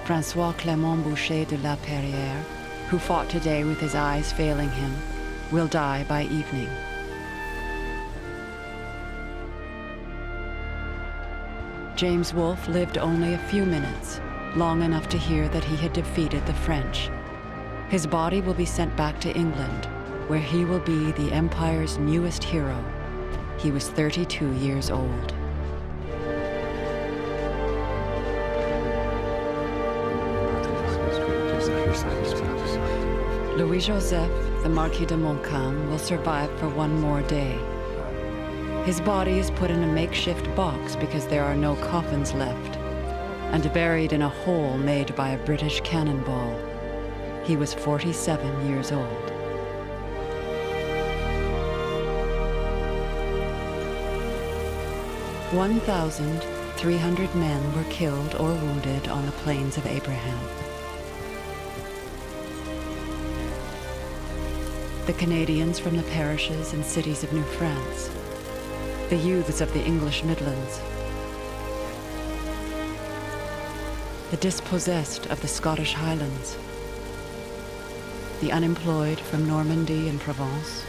François Clément Boucher de la Perrière, who fought today with his eyes failing him, will die by evening. James Wolfe lived only a few minutes, long enough to hear that he had defeated the French. His body will be sent back to England, where he will be the Empire's newest hero. He was 32 years old. Louis-Joseph, the Marquis de Montcalm, will survive for one more day. His body is put in a makeshift box because there are no coffins left, and buried in a hole made by a British cannonball. He was 47 years old. "1,300 men were killed or wounded on the Plains of Abraham. The Canadians from the parishes and cities of New France, the youths of the English Midlands, the dispossessed of the Scottish Highlands, the unemployed from Normandy and Provence.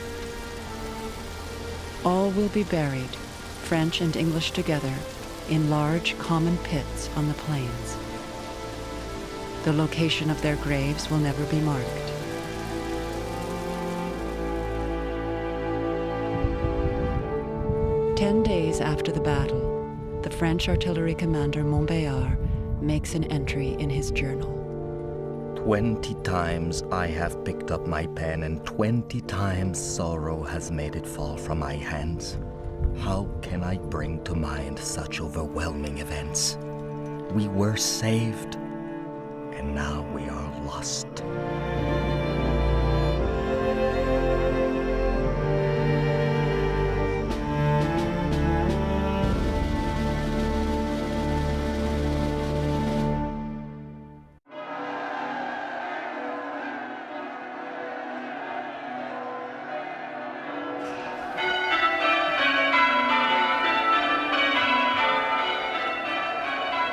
All will be buried, French and English together, in large common pits on the plains. The location of their graves will never be marked. "10 days after the battle, the French artillery commander Montbéliard makes an entry in his journal. 20 times I have picked up my pen, and 20 times sorrow has made it fall from my hands. How can I bring to mind such overwhelming events? We were saved, and now we are lost.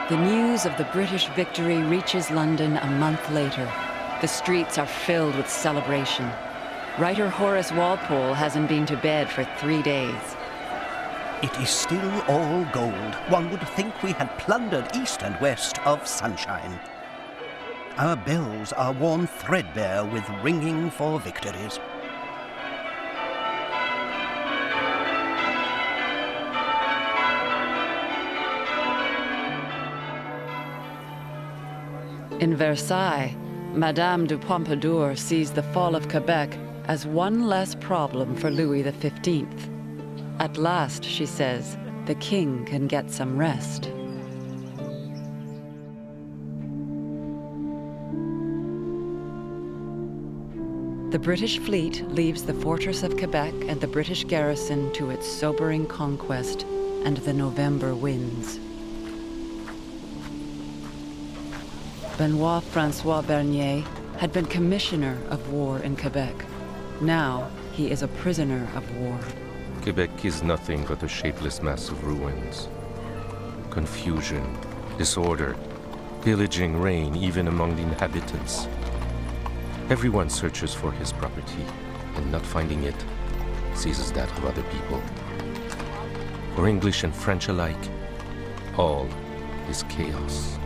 The news of the British victory reaches London a month later. The streets are filled with celebration. Writer Horace Walpole hasn't been to bed for 3 days. It is still all gold. One would think we had plundered east and west of sunshine. Our bells are worn threadbare with ringing for victories. In Versailles, Madame de Pompadour sees the fall of Quebec as one less problem for Louis XV. At last, she says, the king can get some rest. The British fleet leaves the fortress of Quebec and the British garrison to its sobering conquest and the November winds. Benoit Francois Bernier had been commissioner of war in Quebec. Now he is a prisoner of war. Quebec is nothing but a shapeless mass of ruins. Confusion, disorder, pillaging reign even among the inhabitants. Everyone searches for his property, and not finding it, seizes that of other people. For English and French alike, all is chaos.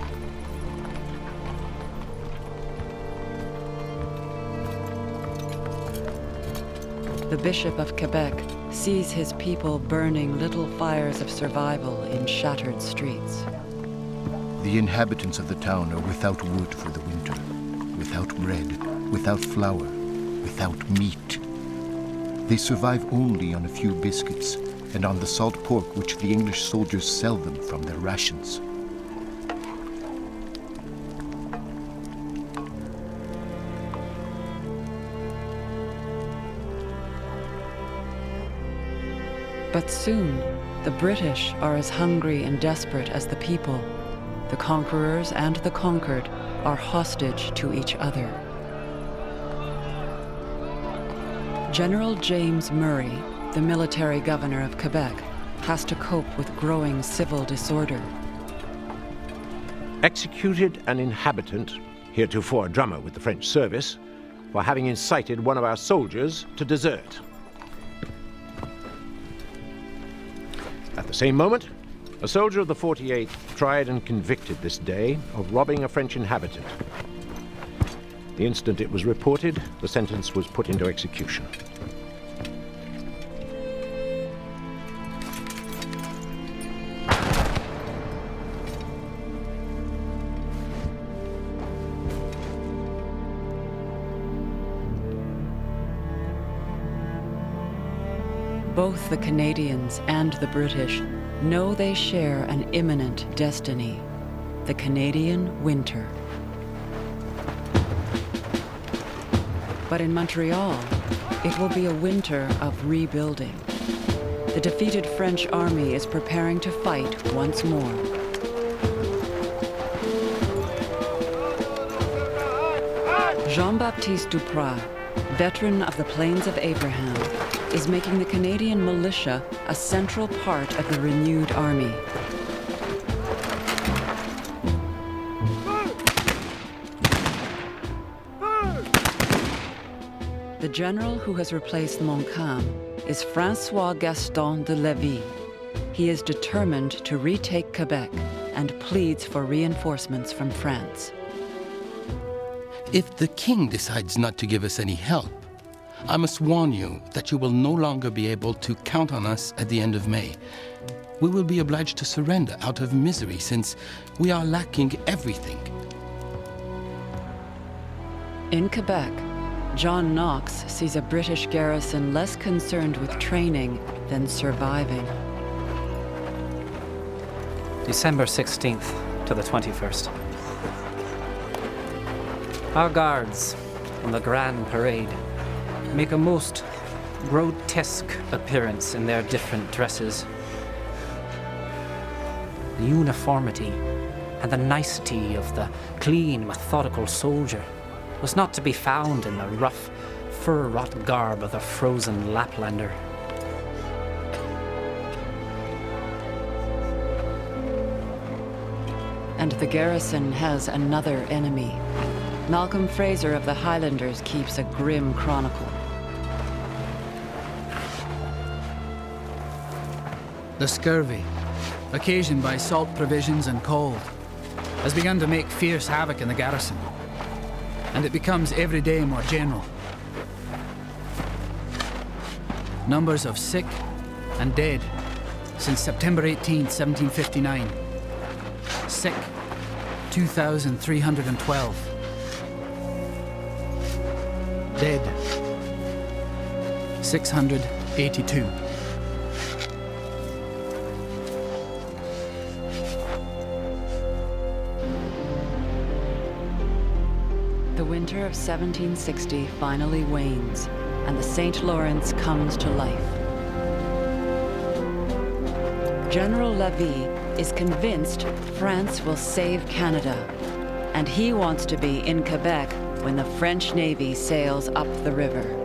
The Bishop of Quebec sees his people burning little fires of survival in shattered streets. The inhabitants of the town are without wood for the winter, without bread, without flour, without meat. They survive only on a few biscuits and on the salt pork which the English soldiers sell them from their rations. But soon, the British are as hungry and desperate as the people. The conquerors and the conquered are hostage to each other. General James Murray, the military governor of Quebec, has to cope with growing civil disorder. Executed an inhabitant, heretofore a drummer with the French service, for having incited one of our soldiers to desert. At the same moment, a soldier of the 48th tried and convicted this day of robbing a French inhabitant. The instant it was reported, the sentence was put into execution. Both the Canadians and the British know they share an imminent destiny, the Canadian winter. But in Montreal, it will be a winter of rebuilding. The defeated French army is preparing to fight once more. Jean-Baptiste Duprat, veteran of the Plains of Abraham, is making the Canadian militia a central part of the renewed army. The general who has replaced Montcalm is François Gaston de Lévis. He is determined to retake Quebec and pleads for reinforcements from France. If the king decides not to give us any help, I must warn you that you will no longer be able to count on us at the end of May. we will be obliged to surrender out of misery since we are lacking everything. In Quebec, John Knox sees a British garrison less concerned with training than surviving. December 16th to the 21st. Our guards on the Grand Parade make a most grotesque appearance in their different dresses. The uniformity and the nicety of the clean, methodical soldier was not to be found in the rough, fur-wrought garb of the frozen Laplander. And the garrison has another enemy. Malcolm Fraser of the Highlanders keeps a grim chronicle. The scurvy, occasioned by salt provisions and cold, has begun to make fierce havoc in the garrison, and it becomes every day more general. Numbers of sick and dead since September 18, 1759. Sick, 2,312. Dead, 682. The winter of 1760 finally wanes, and the St. Lawrence comes to life. General Lévis is convinced France will save Canada, and he wants to be in Quebec when the French Navy sails up the river.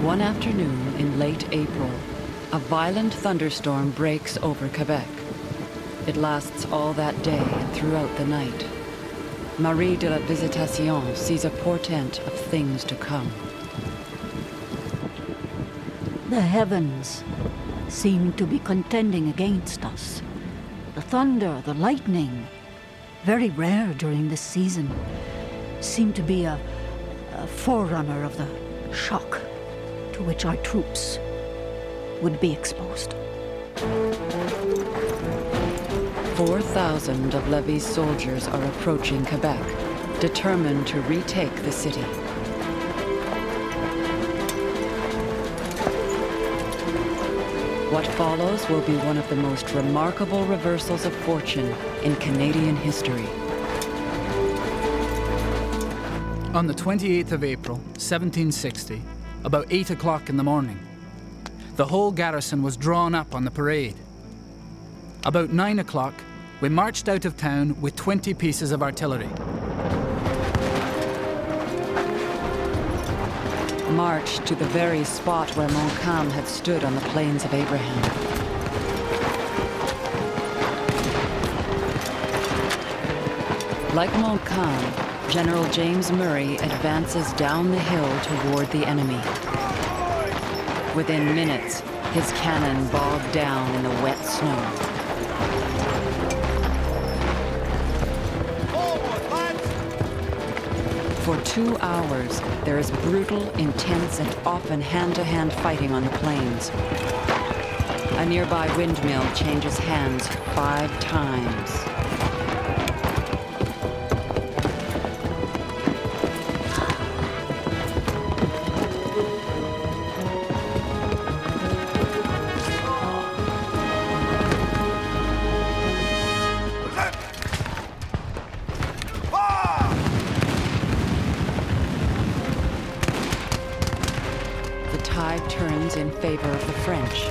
One afternoon in late April, a violent thunderstorm breaks over Quebec. It lasts all that day and throughout the night. Marie de la Visitation sees a portent of things to come. The heavens seem to be contending against us. The thunder, the lightning, very rare during this season, seem to be a forerunner of the shock to which our troops would be exposed. 4,000 of Lévis' soldiers are approaching Quebec, determined to retake the city. What follows will be one of the most remarkable reversals of fortune in Canadian history. On the 28th of April, 1760, about 8 o'clock in the morning, the whole garrison was drawn up on the parade. About 9 o'clock, we marched out of town with 20 pieces of artillery. March to the very spot where Montcalm had stood on the Plains of Abraham. Like Montcalm, General James Murray advances down the hill toward the enemy. Within minutes, his cannon bogged down in the wet snow. For 2 hours, there is brutal, intense, and often hand-to-hand fighting on the plains. A nearby windmill changes hands 5 times. Turns in favor of the French.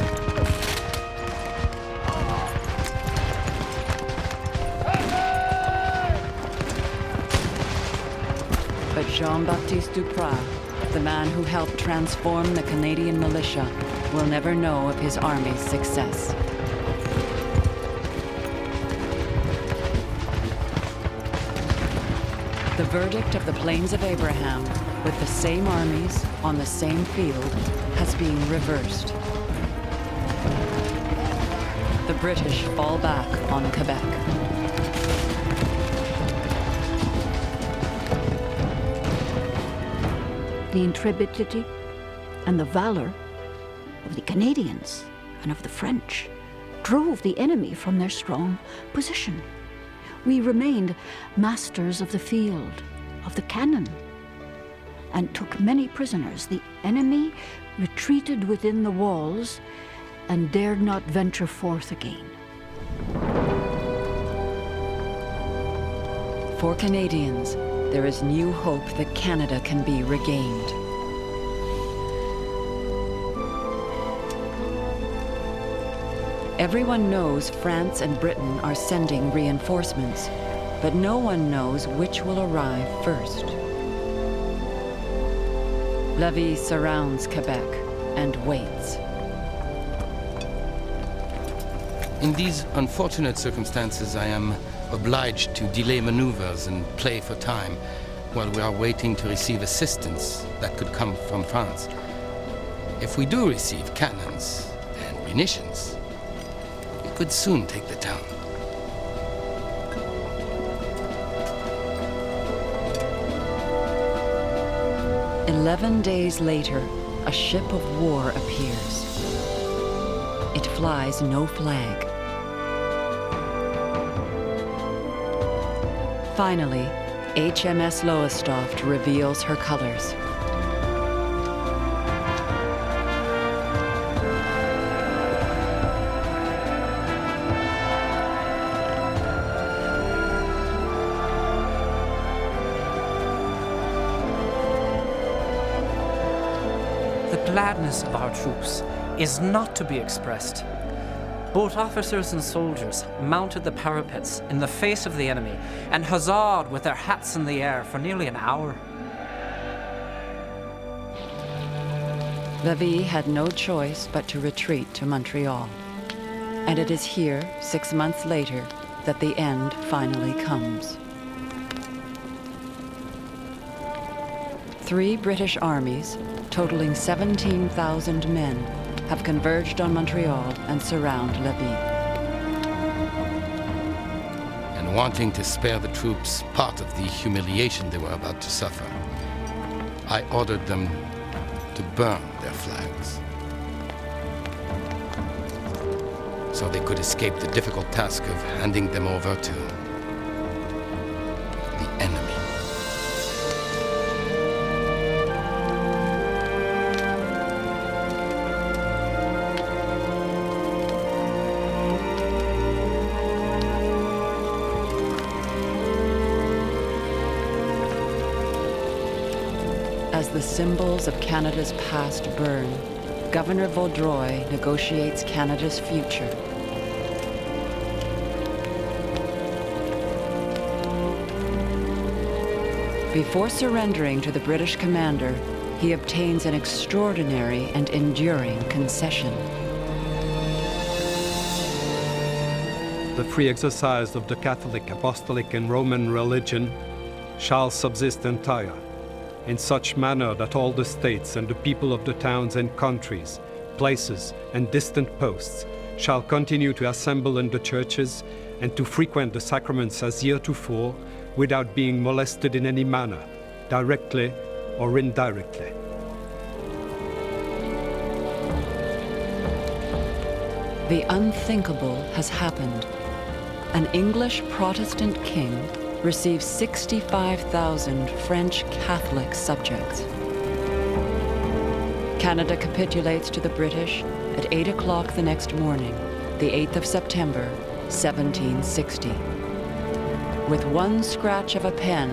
But Jean-Baptiste Duprat, the man who helped transform the Canadian militia, will never know of his army's success. The verdict of the Plains of Abraham, with the same armies on the same field, has been reversed. British fall back on Quebec. The intrepidity and the valor of the Canadians and of the French drove the enemy from their strong position. We remained masters of the field, of the cannon, and took many prisoners. The enemy retreated within the walls and dared not venture forth again. For Canadians, there is new hope that Canada can be regained. Everyone knows France and Britain are sending reinforcements, but no one knows which will arrive first. Lévis surrounds Quebec and waits. In these unfortunate circumstances, I am obliged to delay maneuvers and play for time while we are waiting to receive assistance that could come from France. If we do receive cannons and munitions, we could soon take the town. "11 days later, a ship of war appears. It flies no flag. Finally, HMS Lowestoft reveals her colors. The gladness of our troops is not to be expressed. Both officers and soldiers mounted the parapets in the face of the enemy and huzzaed with their hats in the air for nearly an hour. Lévis had no choice but to retreat to Montreal. And it is here, 6 months later, that the end finally comes. 3 British armies, totaling 17,000 men, have converged on Montreal and surround Lévis. And wanting to spare the troops part of the humiliation they were about to suffer, I ordered them to burn their flags, so they could escape the difficult task of handing them over to the enemy. As the symbols of Canada's past burn, Governor Vaudreuil negotiates Canada's future. Before surrendering to the British commander, he obtains an extraordinary and enduring concession. The free exercise of the Catholic, Apostolic, and Roman religion shall subsist entire, in such manner that all the states and the people of the towns and countries, places, and distant posts shall continue to assemble in the churches and to frequent the sacraments as heretofore, without being molested in any manner, directly or indirectly. The unthinkable has happened. An English Protestant king receives 65,000 French Catholic subjects. Canada capitulates to the British at 8 o'clock the next morning, the 8th of September, 1760. With one scratch of a pen,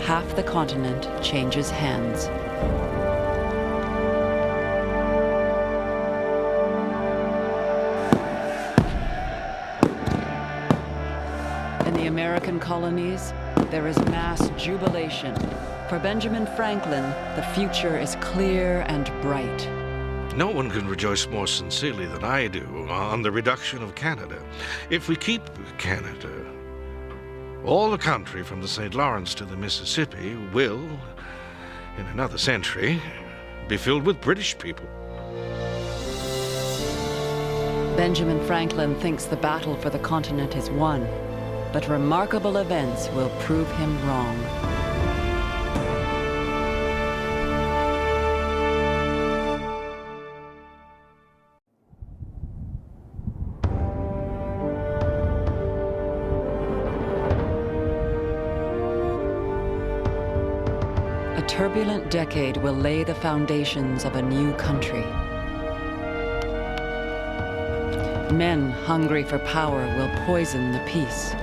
half the continent changes hands. In the American colonies, there is mass jubilation. For Benjamin Franklin, the future is clear and bright. No one can rejoice more sincerely than I do on the reduction of Canada. If we keep Canada, all the country from the St. Lawrence to the Mississippi will, in another century, be filled with British people. Benjamin Franklin thinks the battle for the continent is won, but remarkable events will prove him wrong. A turbulent decade will lay the foundations of a new country. Men hungry for power will poison the peace,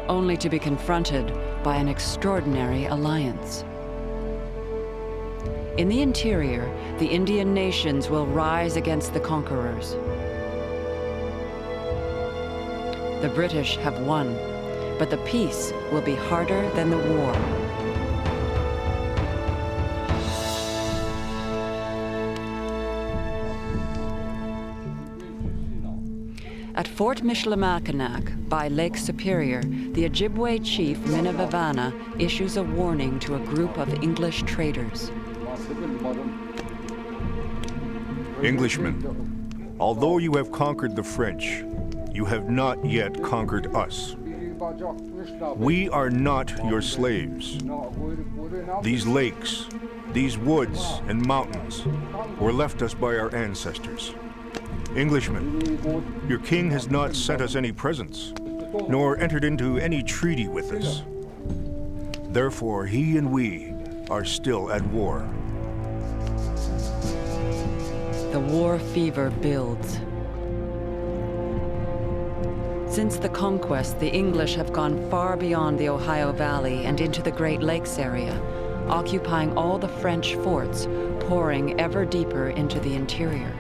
only to be confronted by an extraordinary alliance. In the interior, the Indian nations will rise against the conquerors. The British have won, but the peace will be harder than the war. At Fort Michilimackinac, by Lake Superior, the Ojibwe chief Minavavana issues a warning to a group of English traders. Englishmen, although you have conquered the French, you have not yet conquered us. We are not your slaves. These lakes, these woods and mountains were left us by our ancestors. Englishmen, your king has not sent us any presents, nor entered into any treaty with us. Therefore, he and we are still at war. The war fever builds. Since the conquest, the English have gone far beyond the Ohio Valley and into the Great Lakes area, occupying all the French forts, pouring ever deeper into the interior.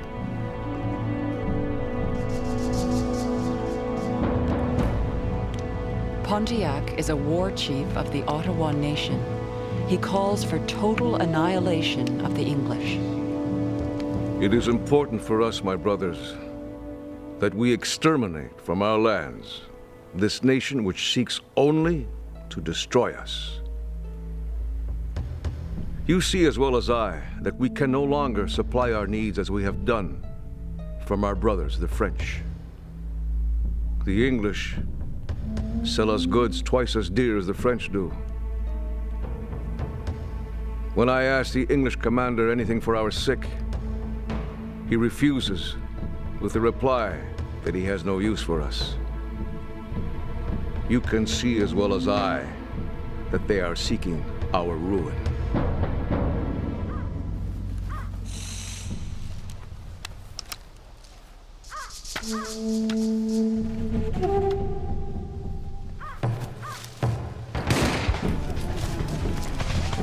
Pontiac is a war chief of the Ottawa Nation. He calls for total annihilation of the English. It is important for us, my brothers, that we exterminate from our lands this nation which seeks only to destroy us. You see as well as I that we can no longer supply our needs as we have done from our brothers, the French. The English sell us goods twice as dear as the French do. When I ask the English commander anything for our sick, he refuses with the reply that he has no use for us. You can see as well as I that they are seeking our ruin.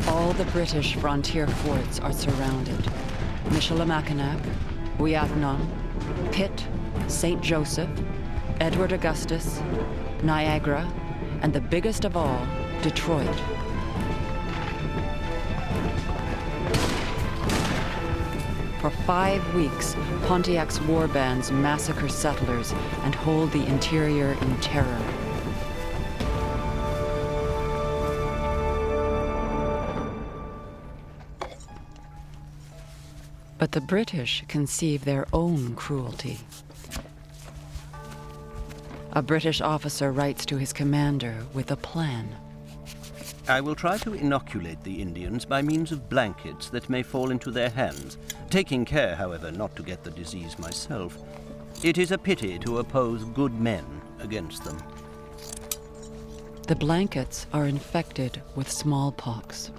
All the British frontier forts are surrounded. Michilimackinac, Ouiatenon, Pitt, St. Joseph, Edward Augustus, Niagara, and the biggest of all, Detroit. For 5 weeks, Pontiac's war bands massacre settlers and hold the interior in terror. But the British conceive their own cruelty. A British officer writes to his commander with a plan. I will try to inoculate the Indians by means of blankets that may fall into their hands, taking care, however, not to get the disease myself. It is a pity to oppose good men against them. The blankets are infected with smallpox.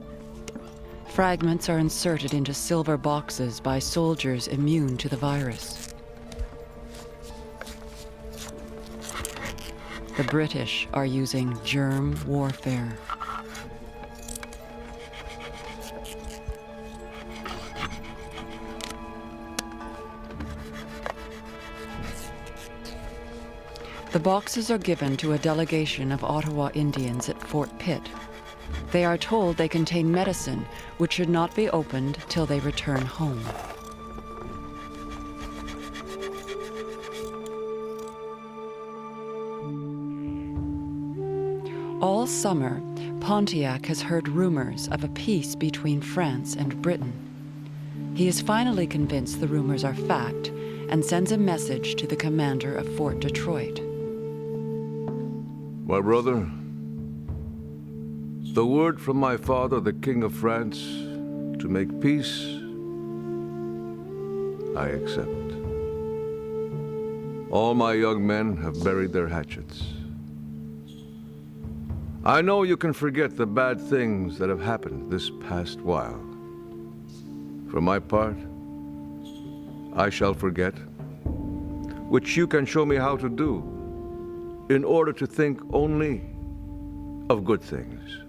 Fragments are inserted into silver boxes by soldiers immune to the virus. The British are using germ warfare. The boxes are given to a delegation of Ottawa Indians at Fort Pitt. They are told they contain medicine, which should not be opened till they return home. All summer, Pontiac has heard rumors of a peace between France and Britain. He is finally convinced the rumors are fact and sends a message to the commander of Fort Detroit. My brother, the word from my father, the King of France, to make peace, I accept. All my young men have buried their hatchets. I know you can forget the bad things that have happened this past while. For my part, I shall forget, which you can show me how to do, in order to think only of good things.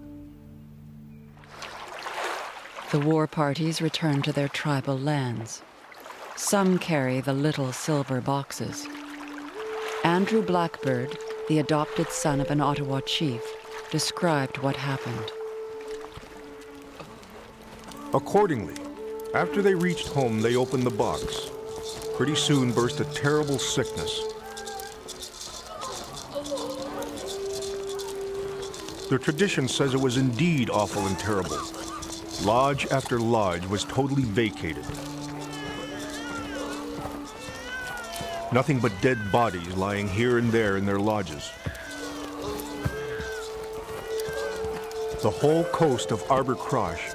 The war parties return to their tribal lands. Some carry the little silver boxes. Andrew Blackbird, the adopted son of an Ottawa chief, described what happened. Accordingly, after they reached home, they opened the box. Pretty soon burst a terrible sickness. The tradition says it was indeed awful and terrible. Lodge after lodge was totally vacated. Nothing but dead bodies lying here and there in their lodges. The whole coast of Arbor-Croche,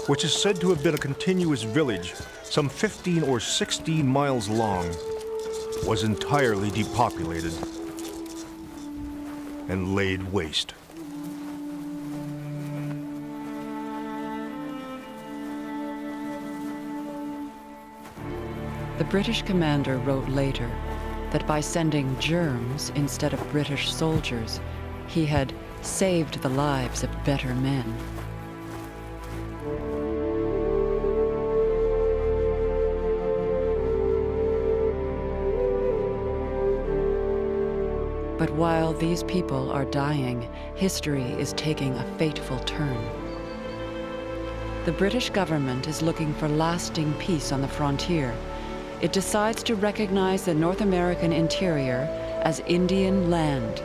which is said to have been a continuous village some 15 or 16 miles long, was entirely depopulated and laid waste. The British commander wrote later that by sending germs instead of British soldiers, he had saved the lives of better men. But while these people are dying, history is taking a fateful turn. The British government is looking for lasting peace on the frontier. It decides to recognize the North American interior as Indian land.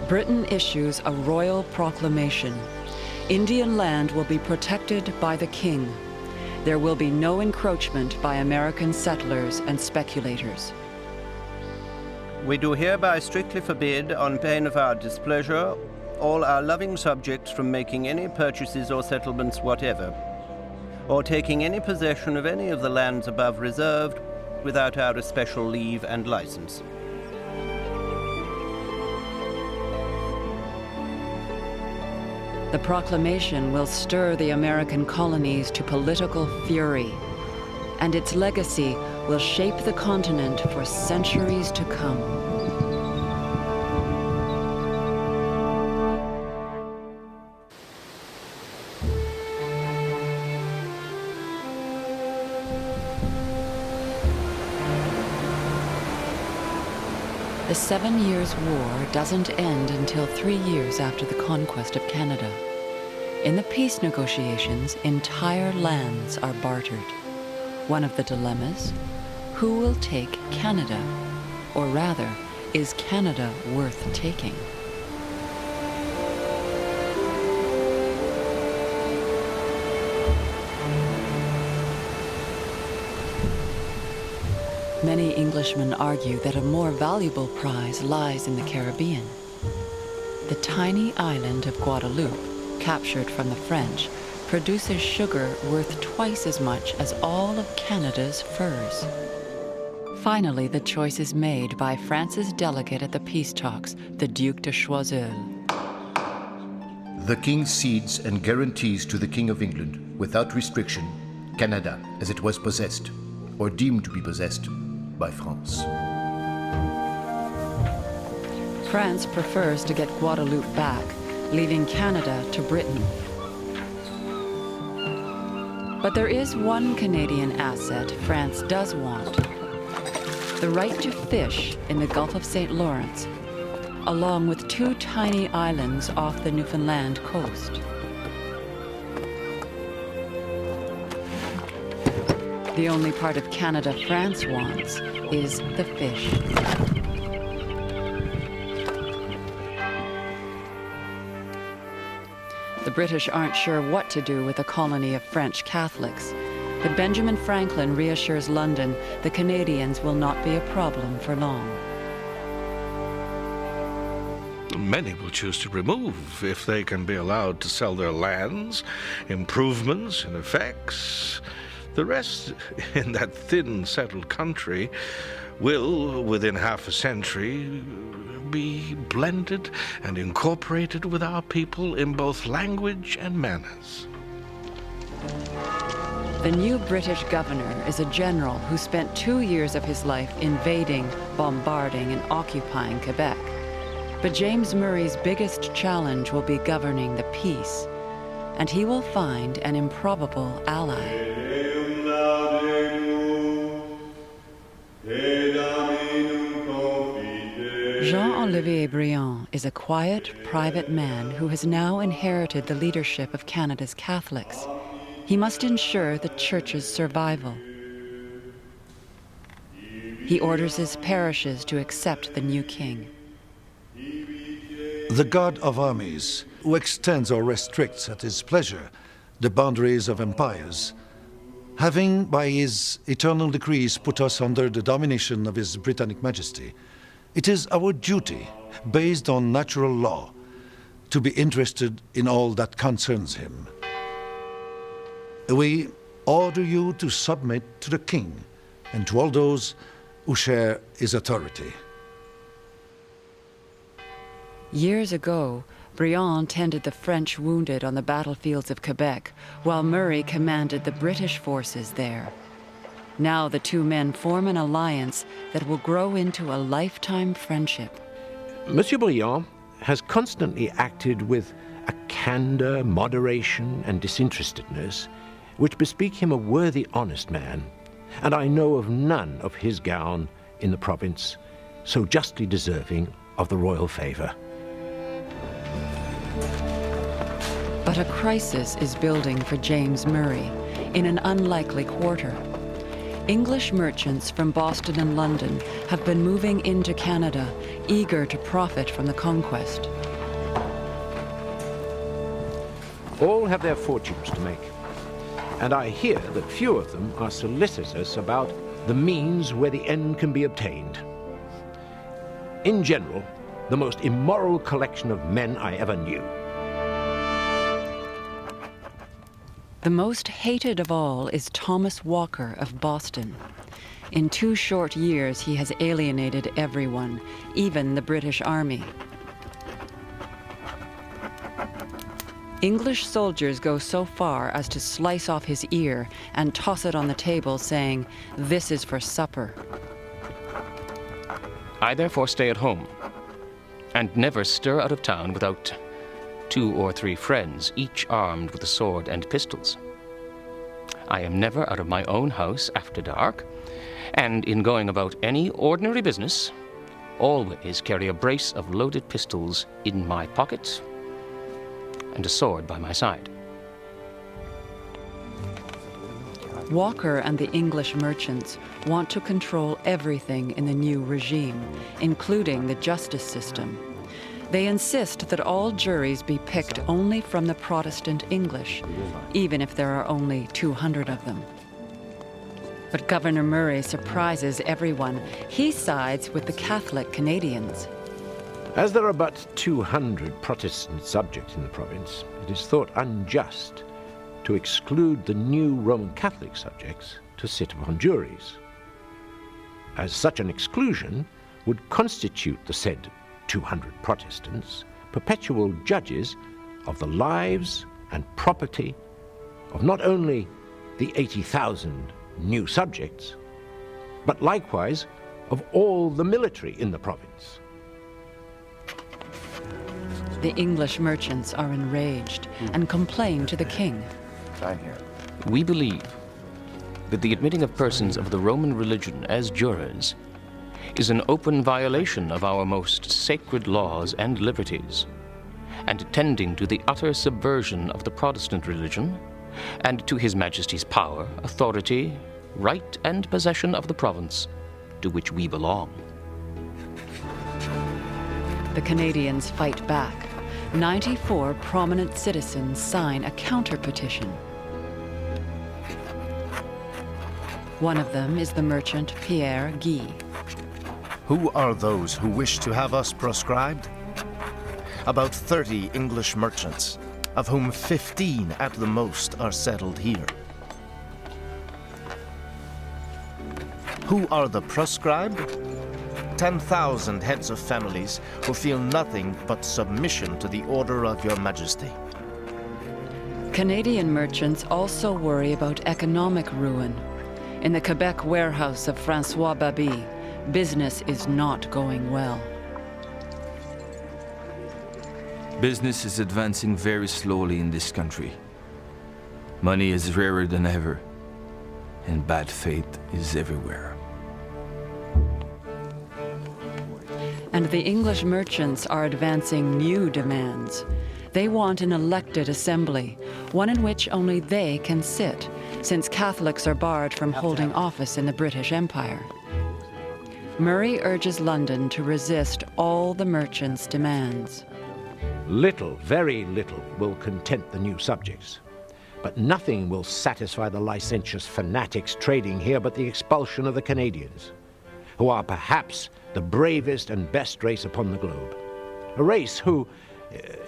Britain issues a royal proclamation. Indian land will be protected by the king. There will be no encroachment by American settlers and speculators. We do hereby strictly forbid, on pain of our displeasure, all our loving subjects from making any purchases or settlements whatever, or taking any possession of any of the lands above reserved without our especial leave and license. The proclamation will stir the American colonies to political fury, and its legacy will shape the continent for centuries to come. The 7 Years' War doesn't end until 3 years after the conquest of Canada. In the peace negotiations, entire lands are bartered. One of the dilemmas: who will take Canada? Or rather, is Canada worth taking? Many Englishmen argue that a more valuable prize lies in the Caribbean. The tiny island of Guadeloupe, captured from the French, produces sugar worth twice as much as all of Canada's furs. Finally, the choice is made by France's delegate at the peace talks, the Duc de Choiseul. The king cedes and guarantees to the King of England, without restriction, Canada as it was possessed, or deemed to be possessed, by France. France prefers to get Guadeloupe back, leaving Canada to Britain. But there is one Canadian asset France does want: the right to fish in the Gulf of St. Lawrence, along with 2 tiny islands off the Newfoundland coast. The only part of Canada France wants is the fish. The British aren't sure what to do with a colony of French Catholics. But Benjamin Franklin reassures London the Canadians will not be a problem for long. Many will choose to remove if they can be allowed to sell their lands, improvements, and effects. The rest, in that thin, settled country, will, within half a century, be blended and incorporated with our people in both language and manners. The new British governor is a general who spent 2 years of his life invading, bombarding, and occupying Quebec. But James Murray's biggest challenge will be governing the peace, and he will find an improbable ally. Jean-Olivier Briand is a quiet, private man who has now inherited the leadership of Canada's Catholics. He must ensure the Church's survival. He orders his parishes to accept the new king. The God of armies, who extends or restricts at his pleasure the boundaries of empires, having by his eternal decrees put us under the domination of his Britannic Majesty, it is our duty, based on natural law, to be interested in all that concerns him. We order you to submit to the king and to all those who share his authority. Years ago, Briand tended the French wounded on the battlefields of Quebec, while Murray commanded the British forces there. Now the two men form an alliance that will grow into a lifetime friendship. Monsieur Briand has constantly acted with a candor, moderation, and disinterestedness which bespeak him a worthy, honest man, and I know of none of his gown in the province so justly deserving of the royal favor. But a crisis is building for James Murray in an unlikely quarter. English merchants from Boston and London have been moving into Canada, eager to profit from the conquest. All have their fortunes to make, and I hear that few of them are solicitous about the means where the end can be obtained. In general, the most immoral collection of men I ever knew. The most hated of all is Thomas Walker of Boston. In 2 short years, he has alienated everyone, even the British Army. English soldiers go so far as to slice off his ear and toss it on the table, saying, "This is for supper." I therefore stay at home, and never stir out of town without 2 or 3 friends, each armed with a sword and pistols. I am never out of my own house after dark, and in going about any ordinary business, always carry a brace of loaded pistols in my pocket and a sword by my side. Walker and the English merchants want to control everything in the new regime, including the justice system. They insist that all juries be picked only from the Protestant English, even if there are only 200 of them. But Governor Murray surprises everyone. He sides with the Catholic Canadians. As there are but 200 Protestant subjects in the province, it is thought unjust to exclude the new Roman Catholic subjects to sit upon juries, as such an exclusion would constitute the said 200 Protestants perpetual judges of the lives and property of not only the 80,000 new subjects, but likewise of all the military in the province. The English merchants are enraged and complain to the king. We believe that the admitting of persons of the Roman religion as jurors is an open violation of our most sacred laws and liberties, and tending to the utter subversion of the Protestant religion, and to His Majesty's power, authority, right, and possession of the province to which we belong. The Canadians fight back. 94 prominent citizens sign a counter-petition. One of them is the merchant Pierre Guy. Who are those who wish to have us proscribed? About 30 English merchants, of whom 15 at the most are settled here. Who are the proscribed? 10,000 heads of families who feel nothing but submission to the order of your majesty. Canadian merchants also worry about economic ruin. In the Quebec warehouse of François Baby, business is not going well. Business is advancing very slowly in this country. Money is rarer than ever, and bad fate is everywhere. And the English merchants are advancing new demands. They want an elected assembly, one in which only they can sit, since Catholics are barred from holding office in the British Empire. Murray urges London to resist all the merchants' demands. Little, very little, will content the new subjects. But nothing will satisfy the licentious fanatics trading here but the expulsion of the Canadians, who are perhaps the bravest and best race upon the globe. A race who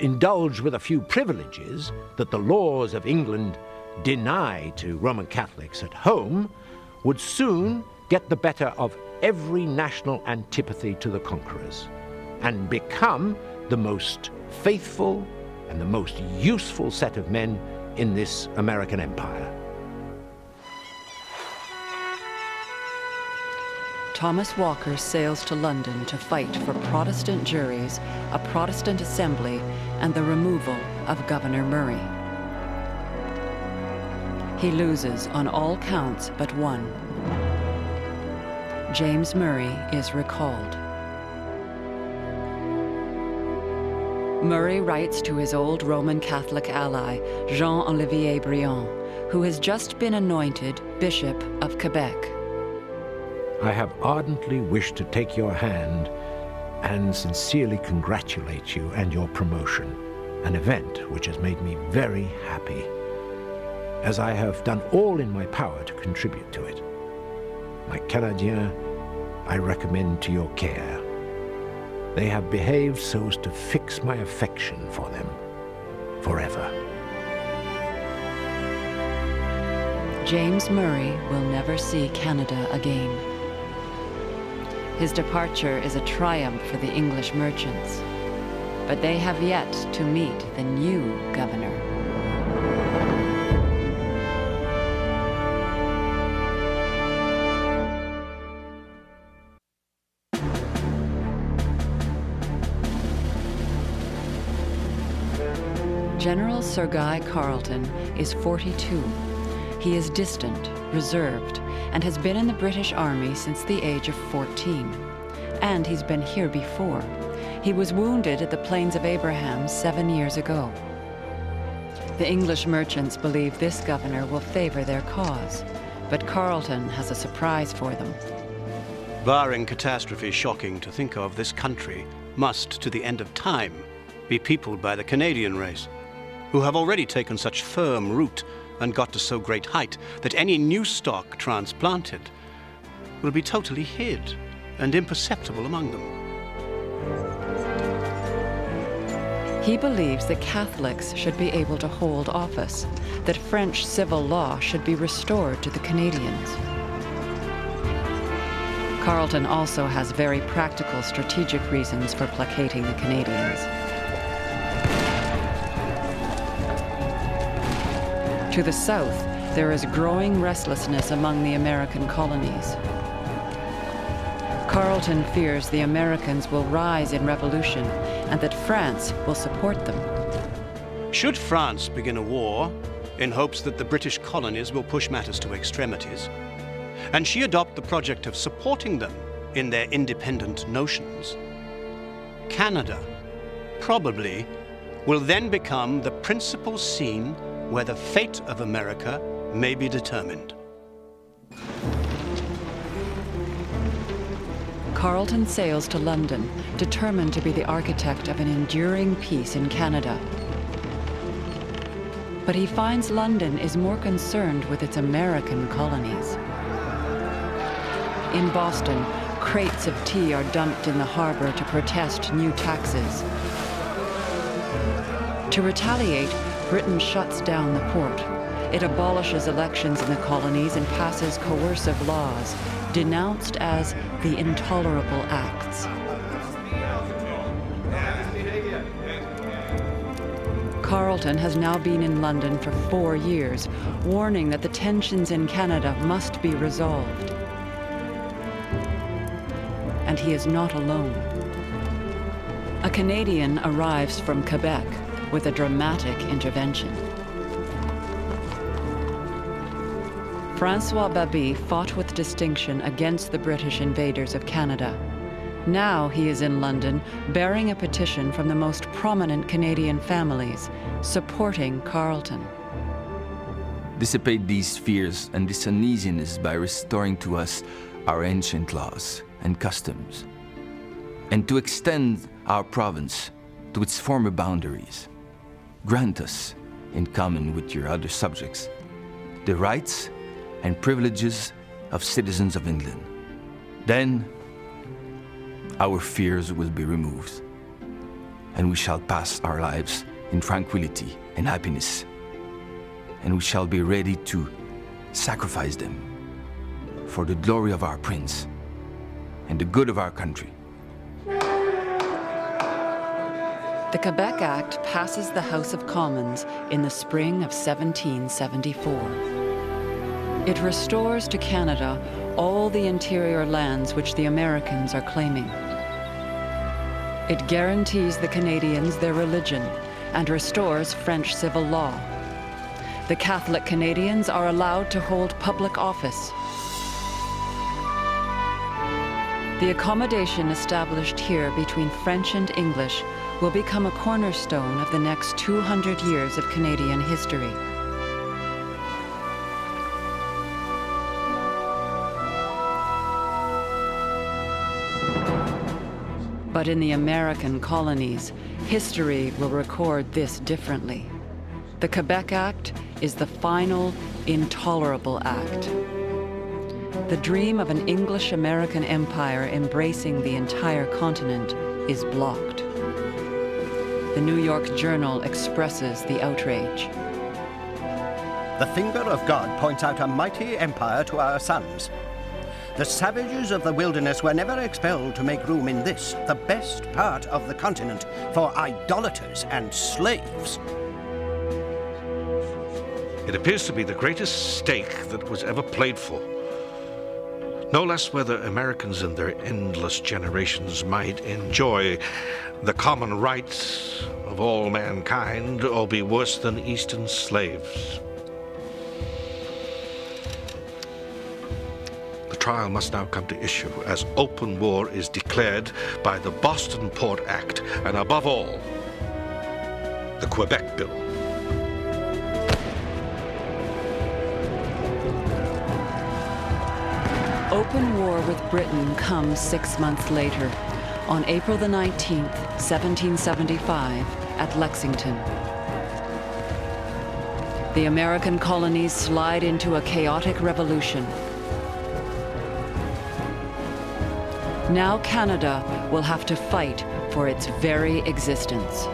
indulge with a few privileges that the laws of England deny to Roman Catholics at home, would soon get the better of every national antipathy to the conquerors and become the most faithful and the most useful set of men in this American empire. Thomas Walker sails to London to fight for Protestant juries, a Protestant assembly, and the removal of Governor Murray. He loses on all counts but one. James Murray is recalled. Murray writes to his old Roman Catholic ally, Jean-Olivier Briand, who has just been anointed Bishop of Quebec. I have ardently wished to take your hand and sincerely congratulate you and your promotion, an event which has made me very happy, as I have done all in my power to contribute to it. My Canadiens, I recommend to your care. They have behaved so as to fix my affection for them forever. James Murray will never see Canada again. His departure is a triumph for the English merchants, but they have yet to meet the new governor. General Sir Guy Carleton is 42. He is distant, reserved, and has been in the British Army since the age of 14. And he's been here before. He was wounded at the Plains of Abraham 7 years ago. The English merchants believe this governor will favor their cause, but Carleton has a surprise for them. Barring catastrophe shocking to think of, this country must, to the end of time, be peopled by the Canadian race, who have already taken such firm root and got to so great height that any new stock transplanted will be totally hid and imperceptible among them. He believes that Catholics should be able to hold office, that French civil law should be restored to the Canadians. Carleton also has very practical strategic reasons for placating the Canadians. To the south, there is growing restlessness among the American colonies. Carleton fears the Americans will rise in revolution and that France will support them. Should France begin a war in hopes that the British colonies will push matters to extremities, and she adopt the project of supporting them in their independent notions, Canada probably will then become the principal scene where the fate of America may be determined. Carleton sails to London, determined to be the architect of an enduring peace in Canada. But he finds London is more concerned with its American colonies. in Boston, crates of tea are dumped in the harbor to protest new taxes. To retaliate, Britain shuts down the port. It abolishes elections in the colonies and passes coercive laws, denounced as the Intolerable Acts. Carleton has now been in London for 4 years, warning that the tensions in Canada must be resolved. And he is not alone. A Canadian arrives from Quebec with a dramatic intervention. François Baby fought with distinction against the British invaders of Canada. Now he is in London bearing a petition from the most prominent Canadian families, supporting Carleton. Dissipate these fears and this uneasiness by restoring to us our ancient laws and customs, and to extend our province to its former boundaries. Grant us, in common with your other subjects, the rights and privileges of citizens of England. Then, our fears will be removed, and we shall pass our lives in tranquility and happiness, and we shall be ready to sacrifice them for the glory of our prince and the good of our country. The Quebec Act passes the House of Commons in the spring of 1774. It restores to Canada all the interior lands which the Americans are claiming. It guarantees the Canadians their religion and restores French civil law. The Catholic Canadians are allowed to hold public office. The accommodation established here between French and English will become a cornerstone of the next 200 years of Canadian history. But in the American colonies, history will record this differently. The Quebec Act is the final, intolerable act. The dream of an English-American empire embracing the entire continent is blocked. The New York Journal expresses the outrage. The finger of God points out a mighty empire to our sons. The savages of the wilderness were never expelled to make room in this, the best part of the continent, for idolaters and slaves. It appears to be the greatest stake that was ever played for. No less whether Americans in their endless generations might enjoy the common rights of all mankind or be worse than Eastern slaves. The trial must now come to issue as open war is declared by the Boston Port Act and above all, the Quebec Bill. Open war with Britain comes 6 months later, on April the 19th, 1775, at Lexington. The American colonies slide into a chaotic revolution. Now Canada will have to fight for its very existence.